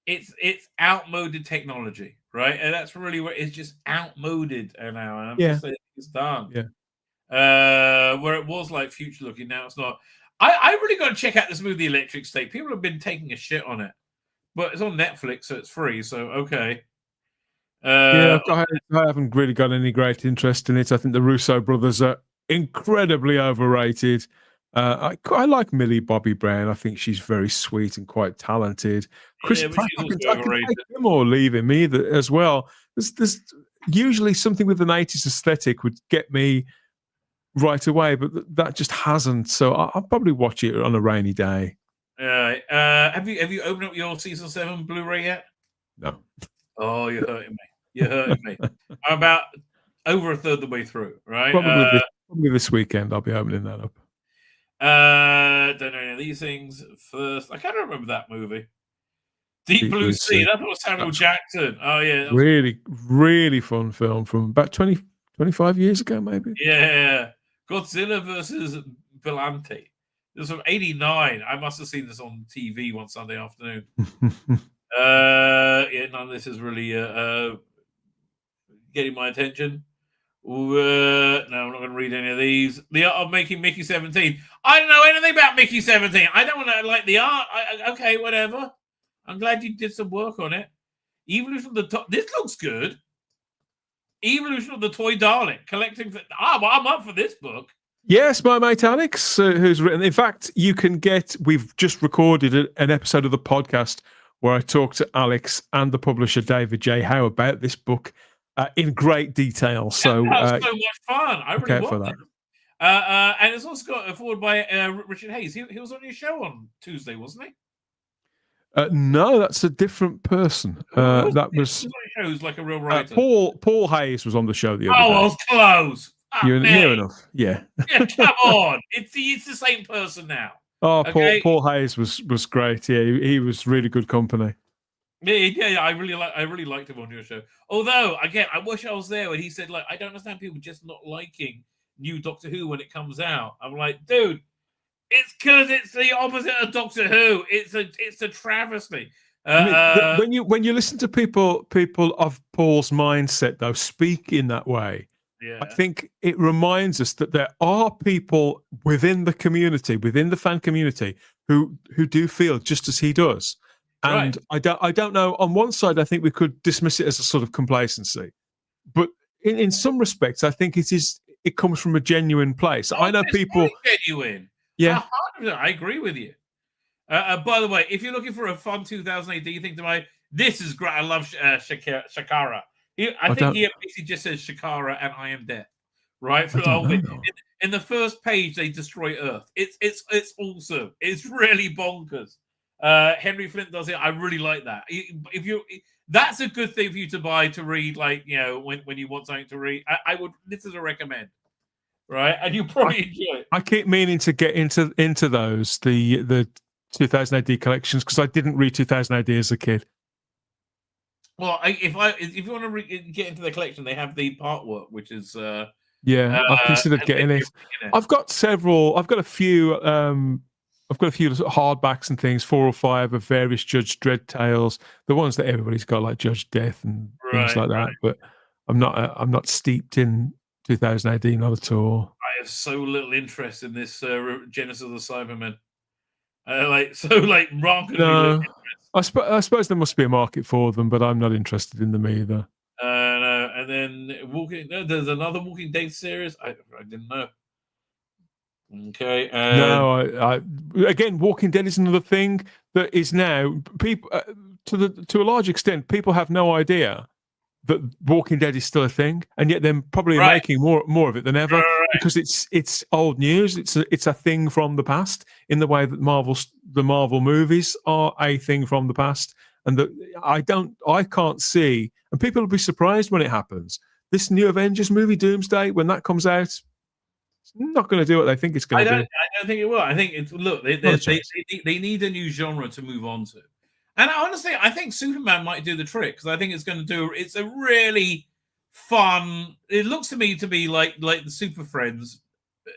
it's outmoded technology, right? And that's really what it's just outmoded now. And I'm just saying it's done. Yeah. Where it was like future looking, now it's not. I really got to check out this movie, Electric State. People have been taking a shit on it, but it's on Netflix, so it's free. So okay. I haven't really got any great interest in it. I think the Russo brothers are incredibly overrated. I like Millie Bobby Brown. I think she's very sweet and quite talented. Chris Pratt, I can take him or leave him either as well. There's usually something with an 80s aesthetic would get me right away, but that just hasn't. So I'll probably watch it on a rainy day. Have you opened up your season 7 Blu-ray yet? No. Oh, you're hurting me. You're hurting me. I'm about over a third of the way through, right? Probably this weekend I'll be opening that up. Don't know any of these things. First, I can't remember that movie. Deep Blue Sea. That was Samuel Jackson. Oh yeah, really, really fun film from about 25 years ago, maybe. Yeah, Godzilla versus Bellante. It was from '89. I must have seen this on TV one Sunday afternoon. Yeah, none of this is really getting my attention. No, I'm not going to read any of these. The Art of Making Mickey 17. I don't know anything about Mickey 17. I don't want to like the art. Okay, whatever. I'm glad you did some work on it. Evolution of the Toy. This looks good. Evolution of the Toy Darling. Collecting. I'm up for this book. Yes, my mate Alex, who's written. In fact, we've just recorded an episode of the podcast where I talked to Alex and the publisher David J. Howe about this book in great detail. So that was so much fun. I really for loved that. it. And it's also got forward by Richard Hayes. He was on your show on Tuesday, wasn't he? No, that's a different person. That was shows like a real writer. Paul Hayes was on the show the other day. I was close. You're near enough. Yeah. Yeah, come on. It's the same person now. Oh, Okay? Paul Hayes was great. Yeah, he was really good company. Yeah, I really liked him on your show. Although, again, I wish I was there when he said, like, I don't understand people just not liking new Doctor Who when it comes out. I'm like, dude, it's because it's the opposite of Doctor Who. It's a travesty. When you listen to people of Paul's mindset though speak in that way, yeah. I think it reminds us that there are people within the community, within the fan community, who do feel just as he does. And right. I don't know. On one side, I think we could dismiss it as a sort of complacency, but in some respects, I think it comes from a genuine place. I know people genuine. Yeah, I agree with you. By the way, if you're looking for a fun 2008, do you think this is great? I love Shakara. I think he basically just says Shakara and I am death. Right? For the whole thing. In the first page, they destroy Earth. It's awesome. It's really bonkers. Henry Flint does it. I really like that. That's a good thing for you to buy to read, like, you know, when you want something to read. I would. This is a recommend, right? And you probably enjoy it. I keep meaning to get into those the 2000 AD collections because I didn't read 2000 AD as a kid. Well, if you want to get into the collection, they have the part work, which is yeah, I've considered getting it. I've got a few. I've got a few hardbacks and things, 4 or 5 of various Judge Dredd tales, the ones that everybody's got, like Judge Death and things like that. But I'm not steeped in 2000 AD, not at all. I have so little interest in this Genesis of the Cybermen. No, I suppose there must be a market for them, but I'm not interested in them either. No, and then there's another Walking Dead series. I didn't know. Okay. No, again, Walking Dead is another thing that is now people to a large extent. People have no idea that Walking Dead is still a thing, and yet they're probably making more of it than ever because it's old news. It's a thing from the past in the way that the Marvel movies are a thing from the past, and that I can't see, and people will be surprised when it happens. This new Avengers movie, Doomsday, when that comes out, it's not going to do what they think it's going to do. I don't think it will. I think they need a new genre to move on to. And honestly, I think Superman might do the trick because I think it's a really fun. It looks to me to be like the Super Friends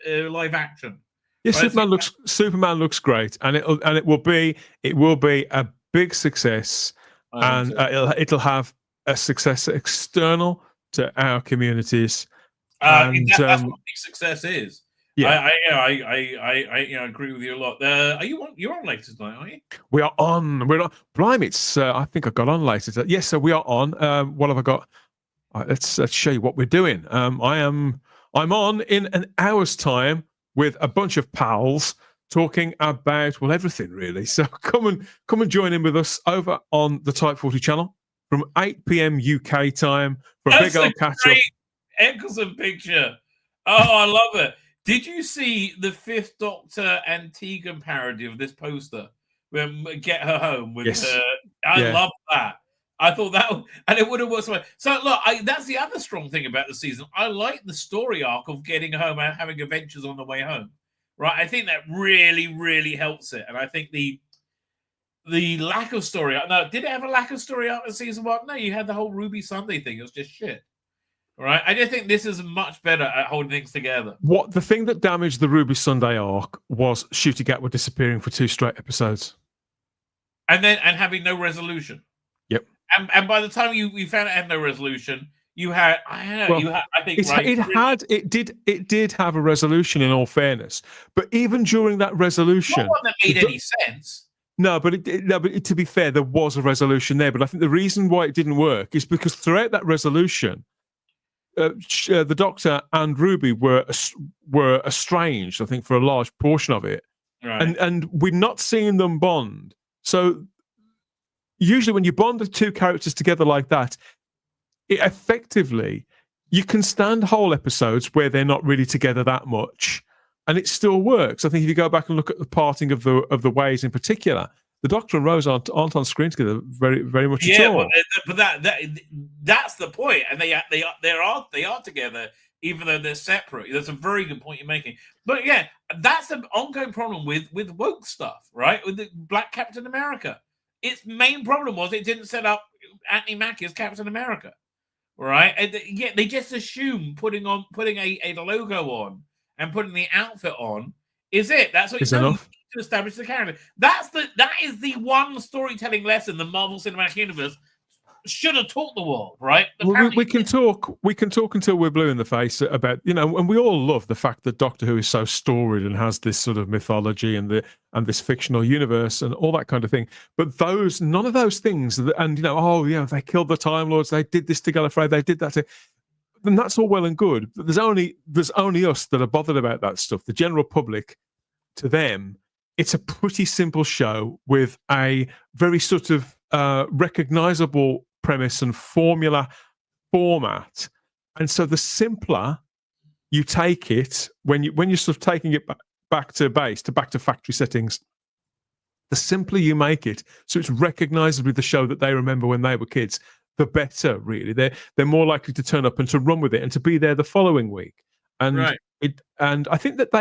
live action. Yeah, right? Superman looks great, and it will be a big success, and it'll have a success external to our communities. That's what big success is. I agree with you a lot. You're on later tonight, aren't you? We are on. We're on. Blimey, it's. I think I got on later. Yes, so we are on. What have I got? Let's show you what we're doing. I'm on in an hour's time with a bunch of pals talking about everything really. So come and join in with us over on the Type 40 channel from 8 p.m. UK time for a big old catch up. Excellent picture. Oh, I love it. Did you see the Fifth Doctor and Tegan parody of this poster? Get Her Home with yes. I love that. I thought that, and it would have worked. So look, that's the other strong thing about the season. I like the story arc of getting home and having adventures on the way home. Right, I think that really, really helps it, and I think the lack of story arc. Now, did it have a lack of story arc in season 1? No, you had the whole Ruby Sunday thing. It was just shit. Right, I just think this is much better at holding things together. The thing that damaged the Ruby Sunday arc was Shooty Gatwa disappearing for 2 straight episodes, and having no resolution. Yep. And by the time you found it had no resolution, you had it did have a resolution in all fairness, but even during that resolution, not one that made any sense. No, but to be fair, there was a resolution there. But I think the reason why it didn't work is because throughout that resolution, the Doctor and Ruby were estranged, I think, for a large portion of it. Right. And we're not seeing them bond. So usually when you bond the 2 characters together like that, it effectively, you can stand whole episodes where they're not really together that much, and it still works. I think if you go back and look at the parting of the ways in particular, the Doctor and Rose aren't on screen together very, very much at all. But that's the point, and they are together even though they're separate. That's a very good point you're making. But yeah, that's an ongoing problem with woke stuff, right? With the Black Captain America, its main problem was it didn't set up Anthony Mackie as Captain America, right? And they just assume putting a logo on and putting the outfit on is it. That's what you need to establish the character. That is the one storytelling lesson the Marvel Cinematic Universe should have taught the world, right? We can talk until we're blue in the face about, and we all love the fact that Doctor Who is so storied and has this sort of mythology and this fictional universe and all that kind of thing. But none of those things, and they killed the Time Lords, they did this to Gallifrey, they did that to, and that's all well and good. But there's only us that are bothered about that stuff. The general public, to them, it's a pretty simple show with a very sort of recognizable premise and formula format, and so the simpler you take it, when you're sort of taking it back to base, back to factory settings, the simpler you make it, so it's recognizably the show that they remember when they were kids, the better. Really, they're more likely to turn up and to run with it and to be there the following week. And I think that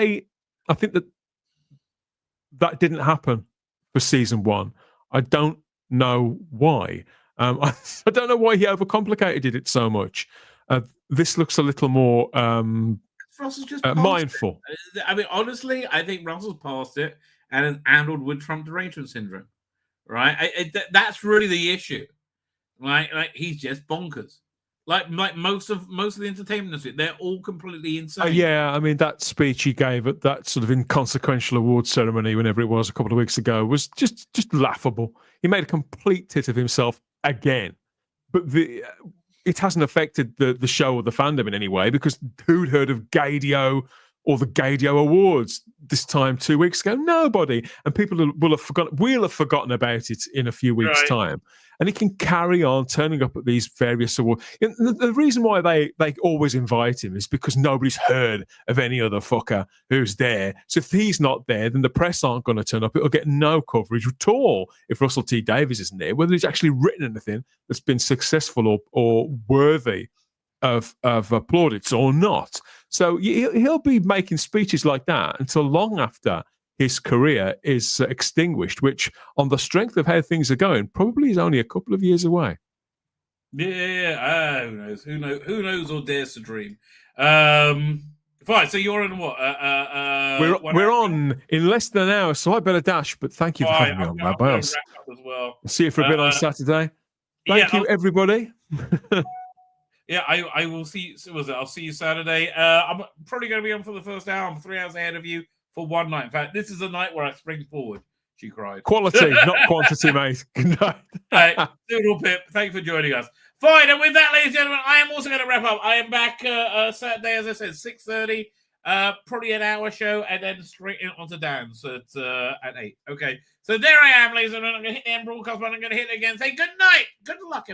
that didn't happen for season 1. I don't know why. I don't know why he overcomplicated it so much. This looks a little more Russell's just mindful. I mean, honestly, I think Russell's passed it and has handled with Trump derangement syndrome. Right? That's really the issue. Right? Like he's just bonkers. Like most of the entertainment industry, they're all completely insane. Yeah, I mean, that speech he gave at that sort of inconsequential awards ceremony, whenever it was a couple of weeks ago, was just laughable. He made a complete tit of himself again. But it hasn't affected the show or the fandom in any way, because who'd heard of Gaydio or the Gaydio Awards this time 2 weeks ago? Nobody. And people will have forgotten. We'll have forgotten about it in a few weeks' time. And he can carry on turning up at these various awards. And the reason why they always invite him is because nobody's heard of any other fucker who's there. So if he's not there, then the press aren't going to turn up. It'll get no coverage at all if Russell T Davies isn't there, whether he's actually written anything that's been successful or worthy of plaudits or not. So he'll be making speeches like that until long after his career is extinguished, which, on the strength of how things are going, probably is only a couple of years away. Yeah, who knows? Who knows or dares to dream? Fine. So you're on what? We're on in less than an hour, so I better dash. But thank you for having me on, Rabbi. I'll as well. See you for a bit on Saturday. Thank you, everybody. Yeah, I will see. I'll see you Saturday. I'm probably going to be on for the first hour. I'm 3 hours ahead of you for one night. In fact, this is a night where I spring forward. She cried. Quality, not quantity, mate. Good night. Doodle Pip, thank you for joining us. Fine, and with that, ladies and gentlemen, I am also going to wrap up. I am back Saturday, as I said, 6:30. Probably an hour show, and then straight onto dance at 8. Okay, so there I am, ladies and gentlemen. I'm going to hit the end broadcast button. I'm going to hit it again. Say good night. Good luck,